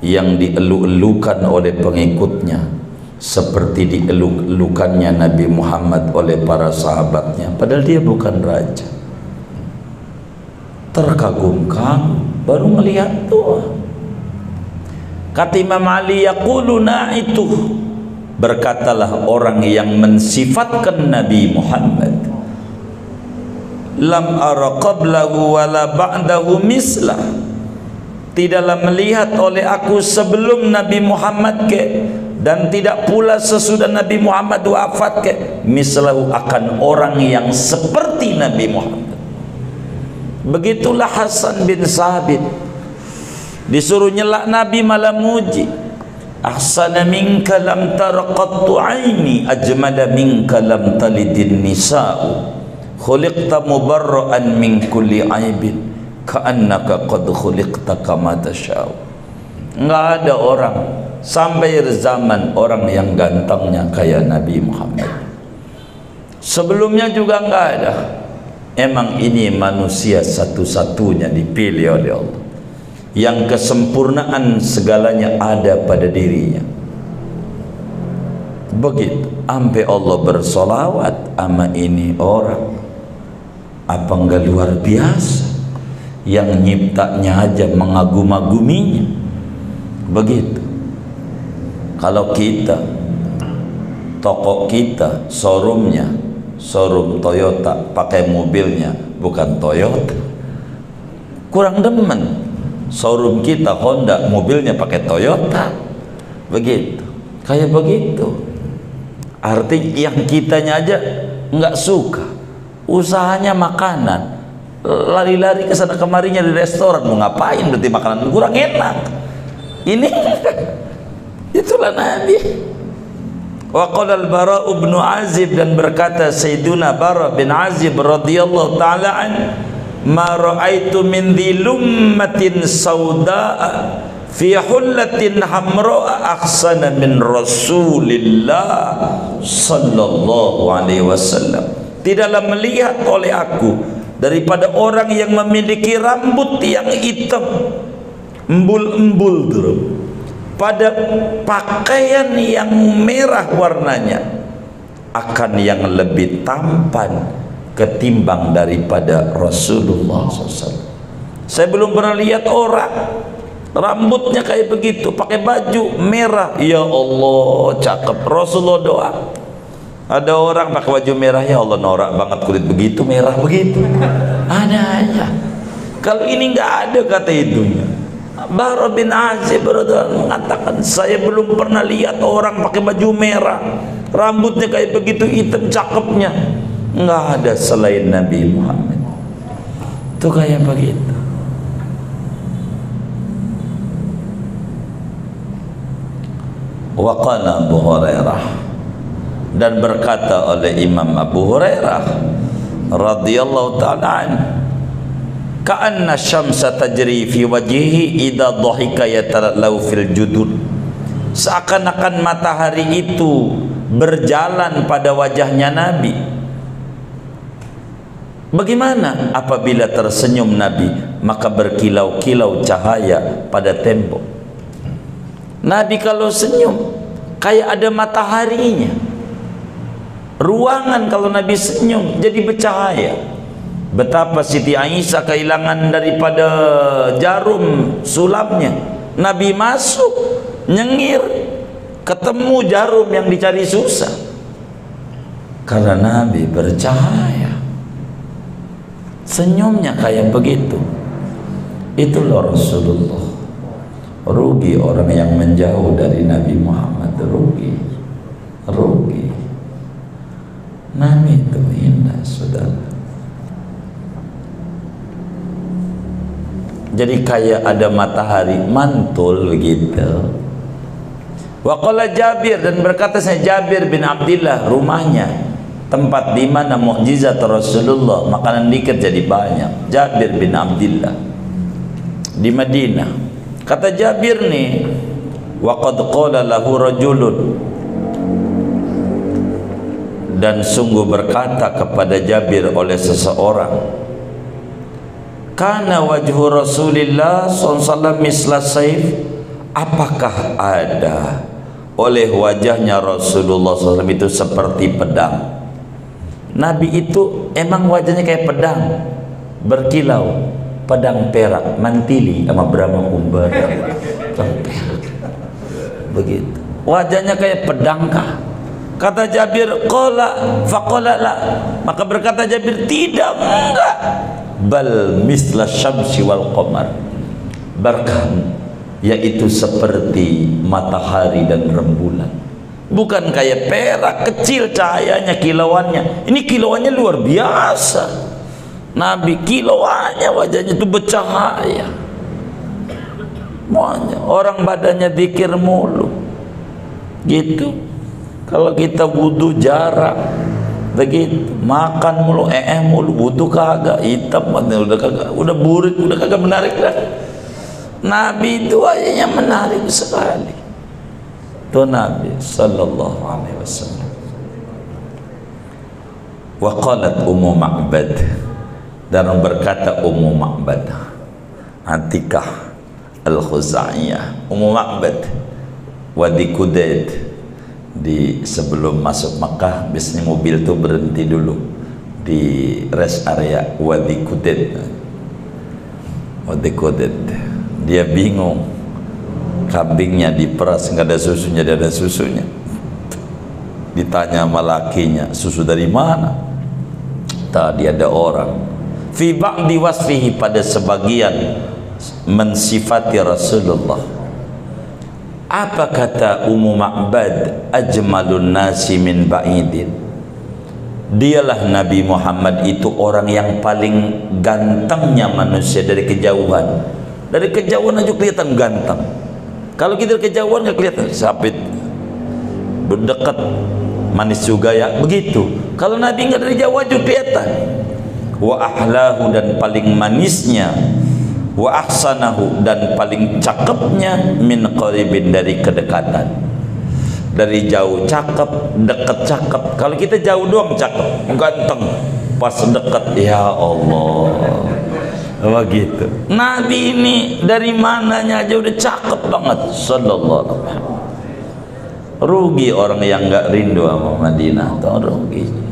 yang dieluk-elukan oleh pengikutnya seperti dieluk-elukannya Nabi Muhammad oleh para sahabatnya, padahal dia bukan raja. Terkagum-kagum, baru melihat tuh. Kata Imam Ali, yaquluna itu, berkatalah orang yang mensifatkan Nabi Muhammad, lam ara qablahu wala ba'dahu mislah, tidaklah melihat oleh aku sebelum Nabi Muhammad dan tidak pula sesudah Nabi Muhammad wafat ke mislahu akan orang yang seperti Nabi Muhammad. Begitulah Hasan bin Sabit disuruh nyelak Nabi malah muji. Ahsana minka lam tarqattu aini ajmala minka lam talidin nisa'u khuliqta mubarra'an min kulli aibin ka'annaka qad khuliqta kama tasha'u. Enggak ada orang sampai zaman orang yang gantengnya kayak Nabi Muhammad. Sebelumnya juga enggak ada. Emang ini manusia satu-satunya dipilih oleh Allah yang kesempurnaan segalanya ada pada dirinya. Begitu sampai Allah bersolawat sama ini orang, apa enggak luar biasa, yang nyiptanya aja mengagum-aguminya. Begitu. Kalau kita, toko kita, showroomnya showroom Toyota, pakai mobilnya bukan Toyota, kurang demen. Showroom kita Honda, mobilnya pakai Toyota. Begitu, kayak begitu. Artinya yang kitanya aja nggak suka, usahanya makanan, lari-lari ke sana kemarinya di restoran, mau ngapain? Berarti makanan kurang enak. Ini itulah Nabi. Wa qala al-Bara' bin Azib, dan berkata Sayyiduna Bara' bin Azib radhiyallahu taala an, ma ra'aitu min dhilummatin sauda'a fi hullatin hamra'a ahsana min Rasulillah sallallahu alaihi wasallam. Tidaklah melihat oleh aku daripada orang yang memiliki rambut yang hitam embul-embul dulu, pada pakaian yang merah warnanya, akan yang lebih tampan ketimbang daripada Rasulullah SAW. Saya belum pernah lihat orang rambutnya kayak begitu, pakai baju merah, ya Allah cakep. Rasulullah doa, ada orang pakai baju merah, ya Allah norak banget kulit begitu, merah begitu. Ada aja. Kalau ini nggak ada kata itunya. Bara' bin Azib mengatakan, saya belum pernah lihat orang pakai baju merah, rambutnya kayak begitu hitam cakepnya. Nggak ada selain Nabi Muhammad. Itu kayak begitu. Wa qala Abu Hurairah, dan berkata oleh Imam Abu Hurairah radhiyallahu ta'ala anhu, ka'anna syamsa tajri fi wajhihi idza dhahika yatalau fil judud. Seakan-akan matahari itu berjalan pada wajahnya Nabi. Bagaimana apabila tersenyum Nabi, maka berkilau-kilau cahaya pada tembok. Nabi kalau senyum kayak ada mataharinya. Ruangan kalau Nabi senyum jadi bercahaya. Betapa Siti Aisyah kehilangan daripada jarum sulamnya, Nabi masuk nyengir, ketemu jarum yang dicari susah, karena Nabi bercahaya. Senyumnya kayak begitu. Itulah Rasulullah. Rugi orang yang menjauh dari Nabi Muhammad, rugi, rugi. Nabi itu indah, saudara. Jadi kayak ada matahari mantul begitu. Wa qala Jabir, dan berkata saya Jabir bin Abdillah, rumahnya tempat di mana mukjizat Rasulullah, makanan dikit jadi banyak. Jabir bin Abdillah di Madinah. Kata Jabir nih, wa qad qala lahu rajulun, dan sungguh berkata kepada Jabir oleh seseorang, kana wajhu Rasulillah SAW misla saif, apakah ada oleh wajahnya Rasulullah SAW itu seperti pedang. Nabi itu emang wajahnya kayak pedang, berkilau, pedang perak, mantili sama Brahma Kumbara, pedang perak begitu. Wajahnya kayak pedang kah? Kata Jabir, qala faqala la, maka berkata Jabir, tidak, enggak, bal misla syamsi wal qamar, bahkan yaitu seperti matahari dan rembulan. Bukan kayak perak, kecil cahayanya, kilauannya. Ini kilauannya luar biasa. Nabi kilauannya, wajahnya itu bercahaya. Semuanya. Orang badannya zikir mulu gitu. Kalau kita wudu jarak begitu, makan mulu, mulu, wudu kagak, hitam udah kagak, udah burik, udah kagak menarik dah. Nabi itu wajahnya menarik sekali. Itu Nabi sallallahu alaihi wasallam. Wa qalat Ummu Ma'bad, dan berkata Ummu Ma'bad, Atikah Al-Khuzaiyah, Ummu Ma'bad, Wadi Kudaid, di sebelum masuk Makkah biasanya mobil tuh berhenti dulu di rest area Wadi Kudaid. Wadi Kudaid, dia bingung, kambingnya diperas nggak ada susunya, dia ada susunya. Ditanya sama lakinya, susu dari mana? Tadi ada orang. Fi ba'di wasfihi, pada sebagian mensifati Rasulullah. Apa kata Ummu Ma'bad? Ajmalun nasi min ba'idin. Dialah Nabi Muhammad itu orang yang paling gantengnya manusia dari kejauhan. Dari kejauhan aja kelihatan ganteng. Kalau kita dari kejauhan nggak kelihatan, sapit berdekat manis juga ya, begitu. Kalau Nabi nggak dari jauh aja kelihatan. Wa ahlahu, dan paling manisnya, wa ahsanahu, dan paling cakepnya, min qaribin, dari kedekatan. Dari jauh cakep, dekat cakep. Kalau kita jauh doang cakep, ganteng, pas dekat ya Allah, begitu. Nabi ini dari mananya aja udah cakep banget sallallahu alaihi wasallam. Rugi orang yang nggak rindu sama Madinah, tuh rugi.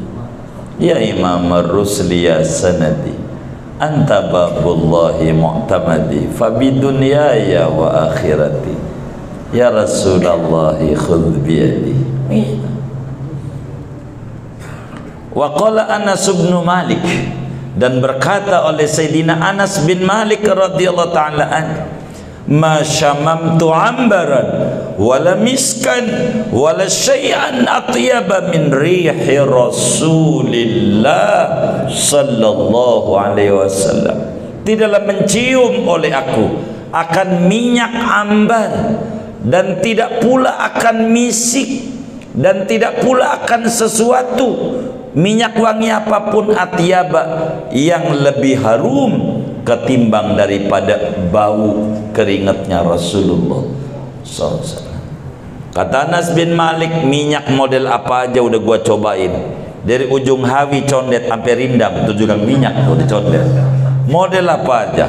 Ya Imam Ar-Rusli ya sanadi, anta babullahi mu'tamadi, fabidunyaya wa akhirati, ya Rasulullah khudh biyadi. Wa qala Anas bin Malik, dan berkata oleh Sayyidina Anas bin Malik radhiyallahu ta'ala anhu, ma syamamtu ambaran wala miskan wala syai'an atyaba min rihi Rasulillah sallallahu alaihi wasallam. Tidaklah mencium oleh aku akan minyak ambar, dan tidak pula akan misik, dan tidak pula akan sesuatu minyak wangi apapun atyaba, yang lebih harum ketimbang daripada bau keringatnya Rasulullah SAW. Kata Anas bin Malik, minyak model apa aja udah gua cobain, dari ujung Hawi Condet sampai Rindam, itu juga minyak tuh di Condet, model apa aja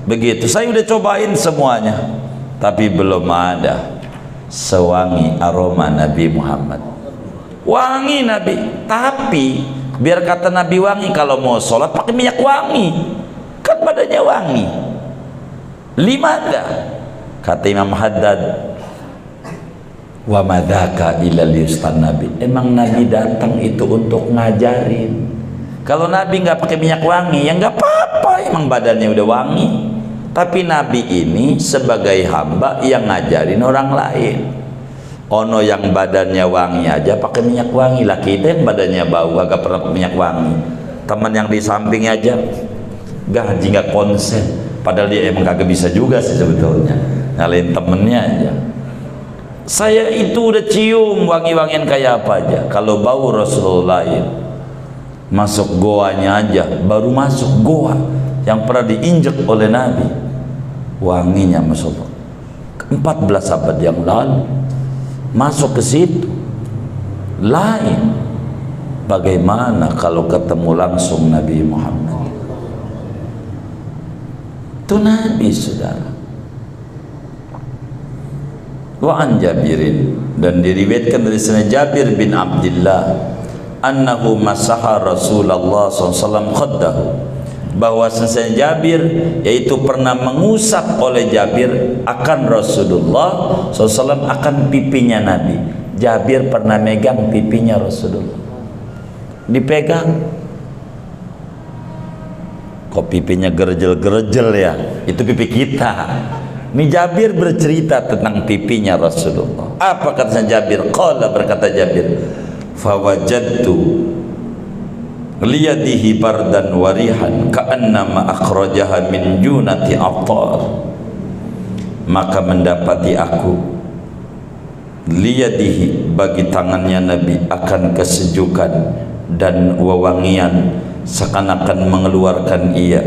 begitu, saya udah cobain semuanya, tapi belum ada sewangi aroma Nabi Muhammad. Wangi Nabi, tapi biar kata Nabi wangi, kalau mau sholat pakai minyak wangi, kan badannya wangi. Limada, kata Imam Haddad, wa madaka ila liustan Nabi, emang Nabi datang itu untuk ngajarin. Kalau Nabi nggak pakai minyak wangi, ya nggak apa-apa, emang badannya udah wangi. Tapi Nabi ini sebagai hamba yang ngajarin orang lain. Ono yang badannya wangi aja pakai minyak wangi, lah kita yang badannya bau agak pernah pakai minyak wangi. Teman yang di samping aja gaji nggak konsen, padahal dia emang kagak bisa juga sih sebetulnya, nyalain temennya aja. Saya itu udah cium wangi-wangian kayak apa aja. Kalau bau Rasulullah masuk goanya aja, baru masuk goa yang pernah diinjek oleh Nabi, wanginya masuk 14 abad yang lalu, masuk ke situ lain. Bagaimana kalau ketemu langsung Nabi Muhammad? Itu Nabi, saudara. Wa an Jabirin, dan diriwayatkan dari sahabat Jabir bin Abdullah, annahu masaha Rasulullah SAW khaddahu, bahwa sesungguhnya Jabir, yaitu pernah mengusap oleh Jabir akan Rasulullah SAW, akan pipinya Nabi. Jabir pernah megang pipinya Rasulullah, dipegang. Kok pipinya gerejel-gerejel ya? Itu pipi kita. Ini Jabir bercerita tentang pipinya Rasulullah. Apa kata Jabir? Qala, berkata Jabir, fawajadtu liyadihi bardan warihan ka'annama akhrajaha min junati aftar. Maka mendapati aku liyadihi, bagi tangannya Nabi, akan kesejukan dan wewangian, seakan-akan mengeluarkan ia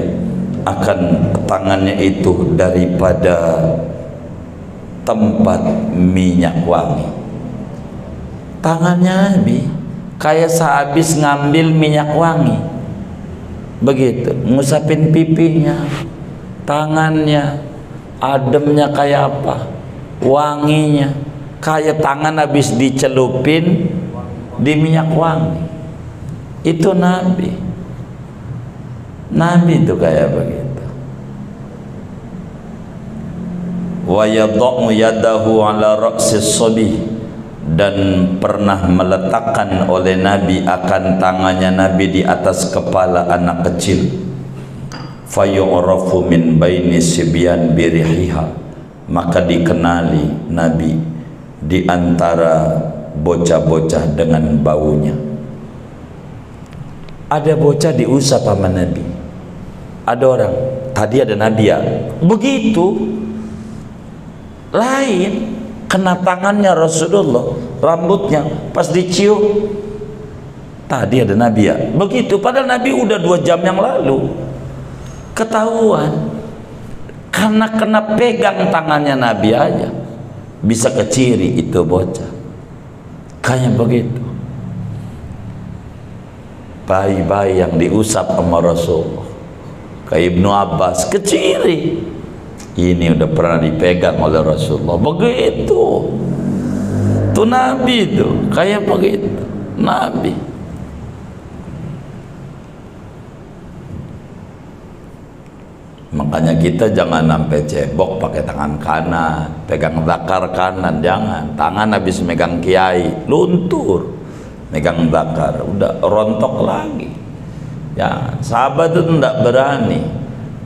akan tangannya itu daripada tempat minyak wangi. Tangannya Nabi kayak sehabis ngambil minyak wangi, begitu ngusapin pipinya, tangannya ademnya kayak apa, wanginya kayak tangan habis dicelupin di minyak wangi. Itu Nabi itu kayak begitu. Wa yadh'u yadahu ala ra'sis sabi, dan pernah meletakkan oleh Nabi akan tangannya Nabi di atas kepala anak kecil. Fayu'rafu min baini sibyan birihiha, maka dikenali Nabi di antara bocah-bocah dengan baunya. Ada bocah diusap sama Nabi. Ada orang, tadi ada Nabi ya, begitu lain kena tangannya Rasulullah, rambutnya pas dicium, tadi ada Nabi ya, begitu. Padahal Nabi udah 2 jam yang lalu ketahuan, karena kena pegang tangannya Nabi aja bisa keciri itu bocah. Kayak begitu bayi-bayi yang diusap sama Rasulullah, kayak Ibnu Abbas keciri, ini udah pernah dipegang oleh Rasulullah. Begitu tuh Nabi itu kayak begitu Nabi. Makanya kita jangan sampai cebok pakai tangan kanan, pegang zakar kanan, jangan. Tangan habis megang kiai luntur, megang zakar udah rontok lagi. Jangan. Sahabat itu tidak berani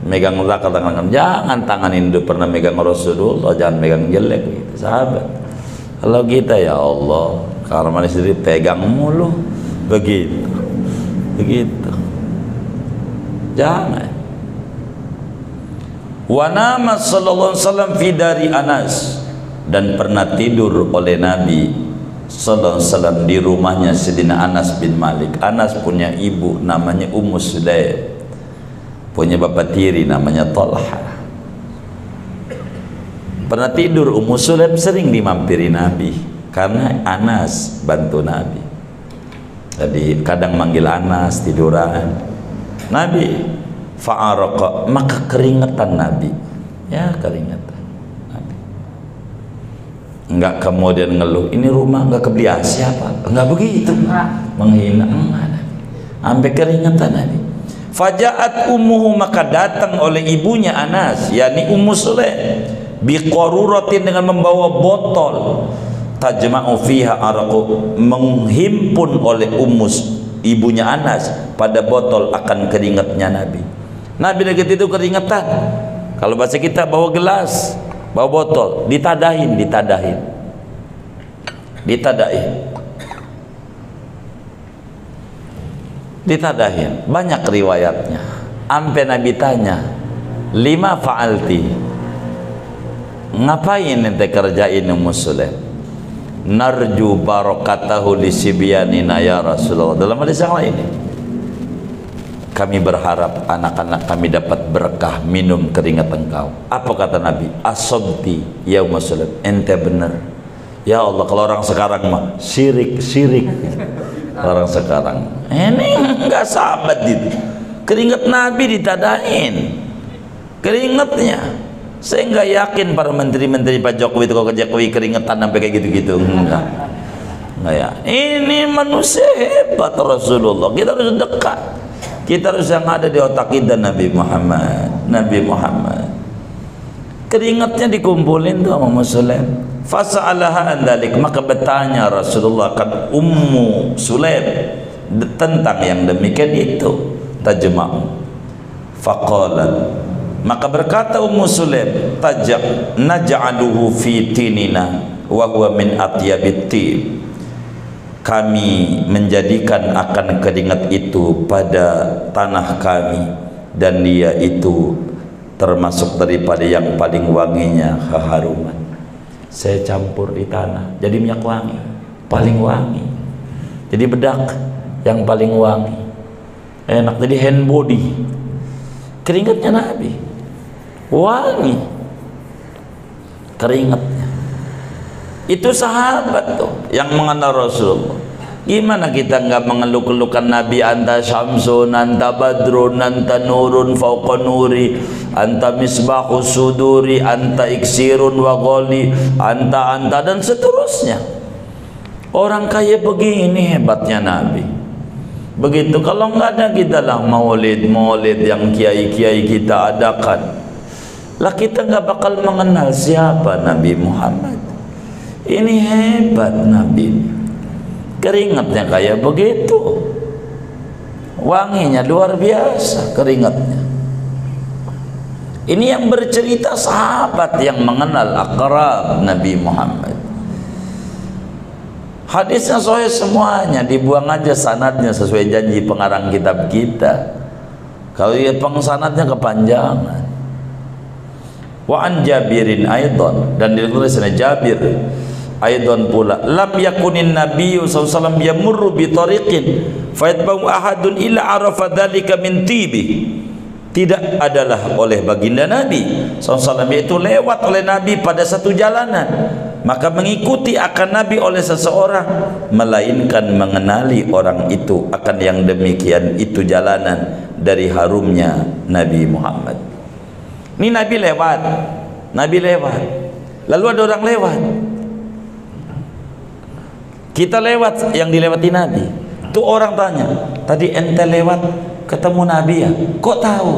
megang zakar tangan kanan. Jangan, tangan itu pernah megang Rasulullah, jangan megang jelek gitu, sahabat. Kalau kita ya Allah, kalau manis sendiri pegang mulu begitu, begitu. Jangan. Wa nama sallallahu alaihi wasallam fi dari Anas, dan pernah tidur oleh Nabi sallallahu alaihi wasallam di rumahnya Sayyidina Anas bin Malik. Anas punya ibu namanya Ummu Sulaim, punya bapak tiri namanya Talha. Pernah tidur Ummu Sulaim, sering dimampiri Nabi karena Anas bantu Nabi. Jadi kadang manggil Anas tiduran Nabi. Fa'araqa, maka keringetan Nabi, ya keringetan Nabi. Enggak kemudian ngeluh, ini rumah enggak kebeli AC apa, enggak begitu, menghina, enggak. Sampai keringetan Nabi. Faja'at ummuhu, maka datang oleh ibunya Anas, yakni Ummu Sulaim, biqaruratin, dengan membawa botol, tajma'u fiha araqu, menghimpun oleh ibunya Anas pada botol akan keringatnya Nabi. Nabi lagi itu keringetan. Kalau bahasa kita bawa gelas, bawa botol, ditadahin. Banyak riwayatnya. Sampai Nabi tanya, lima fa'alti, ngapain ente kerjain Ummu Sulaim? Narju barakatahu li sibyanina ya Rasulullah. Dalam hadis yang lain, kami berharap anak-anak kami dapat berkah minum keringat engkau. Apa kata Nabi? Asobti ya Ummu Sulaim, ente benar. Ya Allah, kalau orang sekarang mah syirik. Orang sekarang ini enggak sahabat itu. Keringat Nabi ditadain. Keringatnya. Saya enggak yakin para menteri-menteri Pak Jokowi itu kalau Jokowi keringetan sampai kayak gitu-gitu. Enggak ya. Ini manusia hebat Rasulullah. Kita harus dekat. Kita harus yang ada di otak kita Nabi Muhammad. Keringatnya dikumpulin tuh sama Ummu Sulaim. Fasa'alaha an dzalik, maka bertanya Rasulullah kan Ummu Sulaim tentang yang demikian itu. Tajma'u. Faqalat, Maka berkata Ummu Sulaim, naj'aluhu fi tinina wa huwa min atyabit tib. Kami menjadikan akan keringat itu pada tanah kami, dan dia itu termasuk daripada yang paling wanginya keharuman. Saya campur di tanah jadi minyak wangi, paling wangi. Jadi bedak yang paling wangi, enak. Jadi hand body, keringatnya Nabi wangi, keringatnya. Itu sahabat tuh yang mengenal Rasulullah. Gimana kita nggak mengeluh-keluhkan Nabi, anta syamsun, anta badrun, anta nurun fauqa nuri, anta misbahu suduri, anta iksirun wa ghali, anta dan seterusnya. Orang kaya begini hebatnya Nabi. Begitu. Kalau nggak ada, kita lah maulid yang kiai-kiai kita adakan, lah kita nggak bakal mengenal siapa Nabi Muhammad. Ini hebat Nabi. Keringatnya kayak begitu, wanginya luar biasa keringatnya. Ini yang bercerita sahabat yang mengenal akrab Nabi Muhammad. Hadisnya sahih semuanya, dibuang aja sanadnya sesuai janji pengarang kitab kita. Kalau dia pengsanadnya kepanjangan. Wa an Jabirin aidan, dan ditulis oleh Jabir aidan pula, lam yakunin nabiyyu sallallahu alaihi wasallam yamurru bi tariqin fayatba'u ahadun illa arafa dzalika min tibi. Tidak adalah oleh baginda Nabi SAW yaitu lewat oleh Nabi pada satu jalanan, maka mengikuti akan Nabi oleh seseorang, melainkan mengenali orang itu akan yang demikian itu jalanan dari harumnya Nabi Muhammad. Ini Nabi lewat, lalu ada orang lewat, kita lewat yang dilewati Nabi. Tuh orang tanya, tadi ente lewat ketemu Nabi ya? Kok tahu?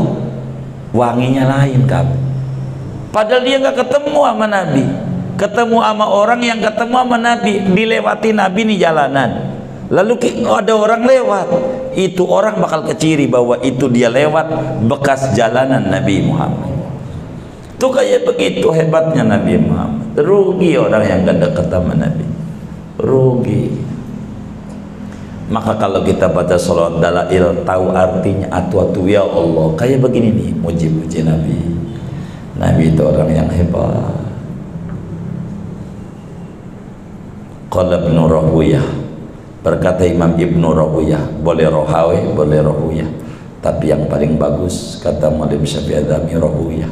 Wanginya lain kan? Padahal dia nggak ketemu sama Nabi, ketemu sama orang yang ketemu sama Nabi, dilewati Nabi nih jalanan. Lalu ada orang lewat, itu orang bakal keciri bahwa itu dia lewat bekas jalanan Nabi Muhammad. Tuh kayak begitu hebatnya Nabi Muhammad. Rugi orang yang gak dekat sama Nabi, rugi. Maka kalau kita baca sholawat dalail, tahu artinya atu-atu ya Allah, kayak begini nih, muji-muji Nabi. Nabi itu orang yang hebat. Qala Ibnu Rahuyah, berkata Imam Ibnu Rahuyah, boleh Rohawe, boleh Rahuyah, tapi yang paling bagus kata Muhammad Syafi'i Adami Rahuyah.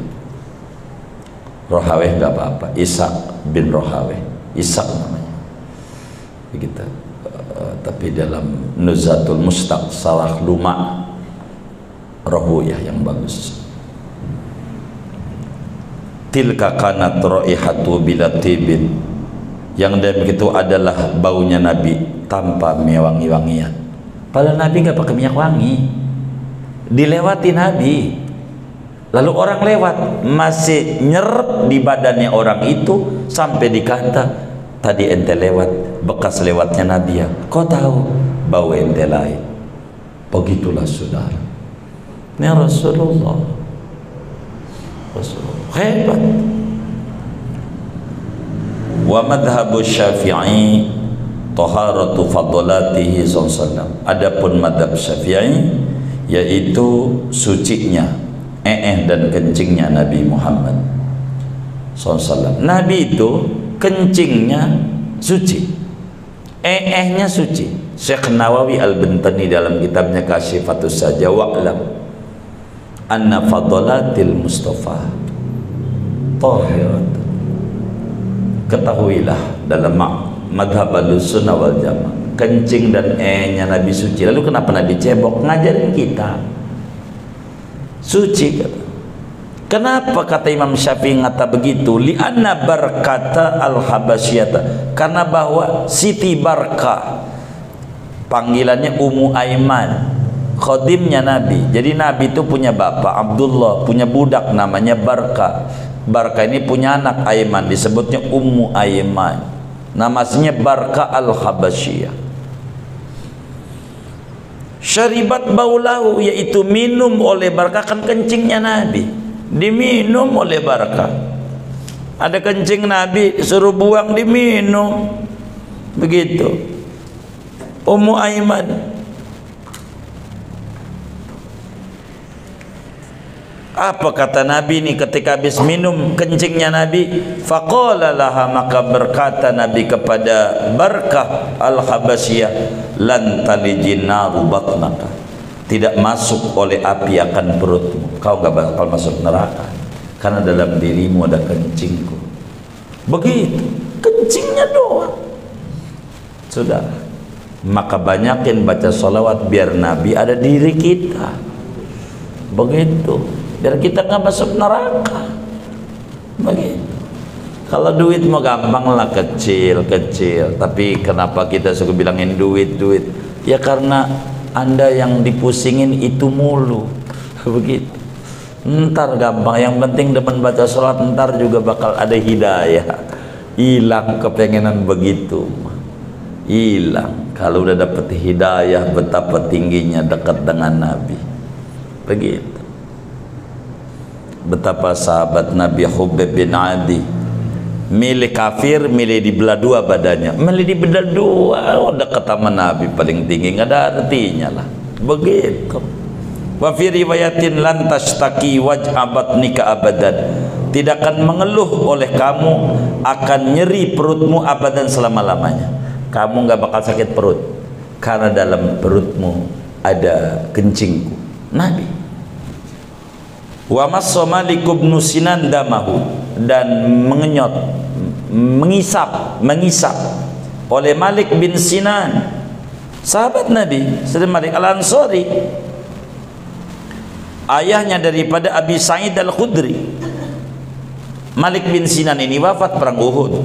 Rohawe nggak apa-apa, Ishaq bin Rohawe, Ishaq namanya begitu. Tapi dalam Nuzatul Mustaq Salah Luma Rahuyah yang bagus. Tilka kanat raihatu bila tibin, yang demikian itu adalah baunya Nabi tanpa wangi-wangian. Padahal Nabi nggak pakai minyak wangi, dilewati Nabi. Lalu orang lewat, masih nyerep di badannya orang itu sampai dikata, tadi ente lewat bekas lewatnya Nabi ya? Kau tahu bau ente lain. Begitulah saudara, ini Rasulullah hebat. Wa madhabu Syafi'i taharatu fadlatihi sallallahu. Adapun madhab Syafi'i yaitu sucinya dan kencingnya Nabi Muhammad SAW. Nabi itu kencingnya suci, nya suci. Syekh Nawawi Al-Bantani dalam kitabnya Kasyifatus Saja, wa'lam anna fadlatil Mustafa tahirat. Ketahuilah dalam madhab Ahlussunnah wal Jamaah, kencing dan nya Nabi suci. Lalu kenapa Nabi cebok? Ngajarin kita suci. Kenapa kata Imam Syafi'i ngata begitu? Li'anna barkata al-habasyata, karena bahwa Siti Barkah, panggilannya Ummu Aiman, khadimnya Nabi. Jadi Nabi itu punya bapak Abdullah, punya budak namanya Barkah. Barkah ini punya anak Aiman, disebutnya Ummu Aiman. Namanya Barkah al-Habasyiyah. Syaribat baulahu, yaitu minum oleh Barkah kan kencingnya Nabi. diminum oleh Barkah. Ada kencing Nabi suruh buang, diminum. Begitu. Ummu Aiman, apa kata Nabi ini ketika habis minum kencingnya Nabi? Faqala laha, maka berkata Nabi kepada Barkah al-Habasyah, lan talijin naru batnaka, tidak masuk oleh api akan perutmu, kau gak bakal masuk neraka karena dalam dirimu ada kencingku. Begitu, kencingnya doang. Sudah, maka banyakin baca sholawat biar Nabi ada diri kita. Begitu, biar kita nggak masuk neraka. Begitu. Kalau duit mah gampang lah, kecil, tapi kenapa kita suka bilangin duit? Ya karena Anda yang dipusingin itu mulu. Begitu. Ntar gampang, yang penting demen baca sholat, ntar juga bakal ada hidayah. Hilang kepengenan begitu, hilang. Kalau udah dapet hidayah, betapa tingginya dekat dengan Nabi. Begitu. Betapa sahabat Nabi Hubeb bin Adi, milih kafir, milih dibelah dua badannya, milih dibelah dua. Oh, dekat sama Nabi paling tinggi, nggak ada artinya lah. Begitu. Wa fi riwayatin lan tashtaki waj'a batnika abadan, tidak akan mengeluh oleh kamu akan nyeri perutmu abadan, selama-lamanya. Kamu nggak bakal sakit perut karena dalam perutmu ada kencingku, Nabi. Wa massa Malik bin Sinan damahu, dan mengisap oleh Malik bin Sinan, sahabat Nabi Sayyidina Malik Al-Ansari, ayahnya daripada Abi Sa'id Al-Khudri. Malik bin Sinan ini wafat perang Uhud,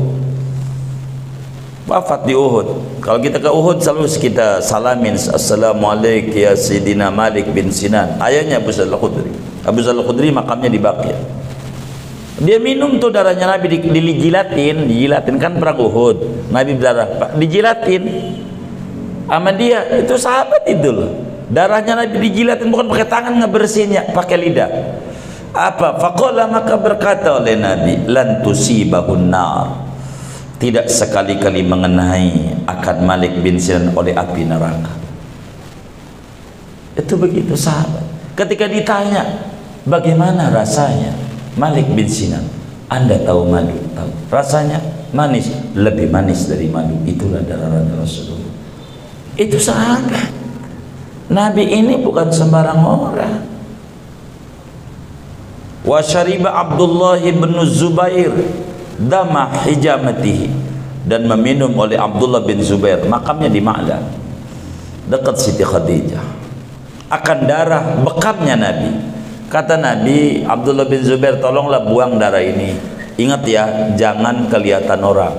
wafat di Uhud. Kalau kita ke Uhud selalu kita salamin, assalamualaikum ya Sayyidina Malik bin Sinan. Ayahnya Abu Sa'id Al-Khudri. Abu Sa'id Al-Khudri makamnya di Baqiyah. Dia minum tuh darahnya Nabi, dijilatin kan perang Uhud, Nabi berdarah, dijilatin sama dia. Itu sahabat itu loh, darahnya Nabi dijilatin, bukan pakai tangan ngebersihinnya, pakai lidah. Apa? Faqala, maka berkata oleh Nabi, lan tusibahun nar, tidak sekali-kali mengenai akan Malik bin Sinan oleh api neraka. Itu begitu sahabat. Ketika ditanya bagaimana rasanya Malik bin Sinan, Anda tahu madu? Tahu. Rasanya manis, lebih manis dari madu. Itulah darah Rasulullah. Itu sahabat. Nabi ini bukan sembarang orang. Wa syariba Abdullah bin Zubair dama hijamatihi, dan meminum oleh Abdullah bin Zubair, makamnya di Ma'lan dekat Siti Khadijah, akan darah bekamnya Nabi. Kata Nabi, Abdullah bin Zubair, tolonglah buang darah ini. Ingat ya, jangan kelihatan orang.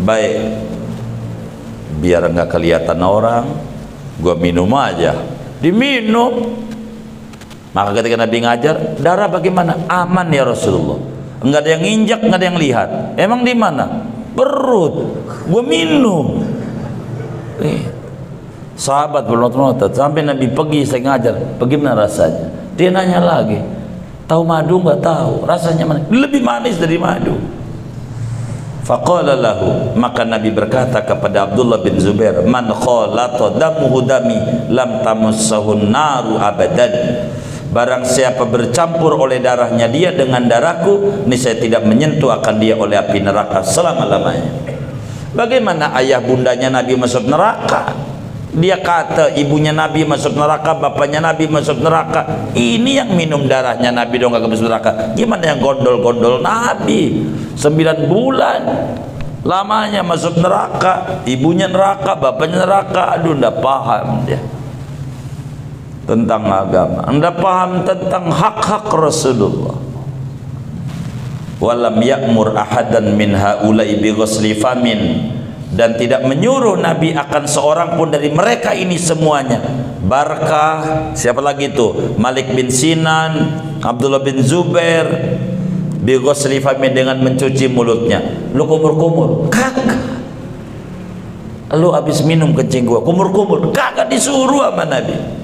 Baik, biar nggak kelihatan orang, gua minum aja. Diminum. Maka ketika Nabi ngajar, darah bagaimana? Aman ya Rasulullah. Enggak ada yang injak, enggak ada yang lihat. Emang di mana? Perut. Gua minum. Sahabat berlompat-lompat sampai Nabi pergi, saya ngajar, bagaimana rasanya? Dia nanya lagi, tahu madu? Enggak tahu. Rasanya mana? Lebih manis dari madu. Faqala lahu, maka Nabi berkata kepada Abdullah bin Zubair, man khalata damuhu dami lam tamassahu naru abadan. Barang siapa bercampur oleh darahnya dia dengan darahku, niscaya tidak menyentuh akan dia oleh api neraka selama-lamanya. Bagaimana ayah bundanya Nabi masuk neraka? Dia kata ibunya Nabi masuk neraka, bapaknya Nabi masuk neraka. Ini yang minum darahnya Nabi dong gak masuk neraka. Gimana yang gondol-gondol Nabi 9 bulan lamanya masuk neraka, ibunya neraka, bapaknya neraka. Aduh, ndak paham dia tentang agama, anda paham tentang hak-hak Rasulullah. Walam ya'mur ahadan min haula'i bi ghusli famin, dan tidak menyuruh Nabi akan seorang pun dari mereka ini semuanya. Barkah, siapa lagi itu? Malik bin Sinan, Abdullah bin Zubair, bi ghusli famin, dengan mencuci mulutnya. Lu kumur-kumur? Kagak. Lu habis minum kencing gua, kumur-kumur? Kagak disuruh sama Nabi.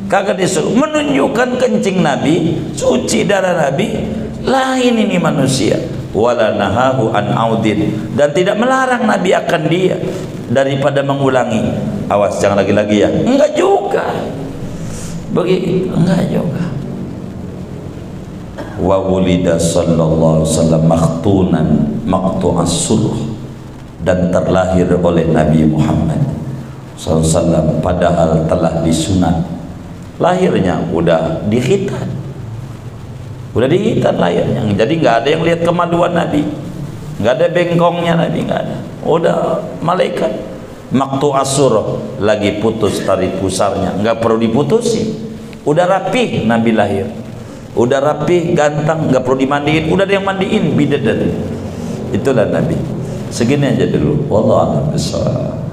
kagak disuruh. Menunjukkan kencing Nabi, suci darah Nabi, lain ini manusia. Wala nahahu an audin, dan tidak melarang Nabi akan dia daripada mengulangi. Awas jangan lagi-lagi ya. Enggak juga. Begitu, enggak juga. Wa wulida sallallahu alaihi wasallam maktunan maqtu'as surh, dan terlahir oleh Nabi Muhammad SAW padahal telah disunat. Lahirnya udah dikhitan, udah dihitan lahirnya. Jadi nggak ada yang lihat kemaluan Nabi, nggak ada bengkongnya Nabi, nggak ada. Udah malaikat. Maqtu'as surh, lagi putus tali pusarnya, nggak perlu diputusin. Udah rapih Nabi lahir, udah rapih, ganteng, nggak perlu dimandiin, udah ada yang mandiin bidadari. Itulah Nabi. Segini aja dulu. Wallahu a'lam bishawab.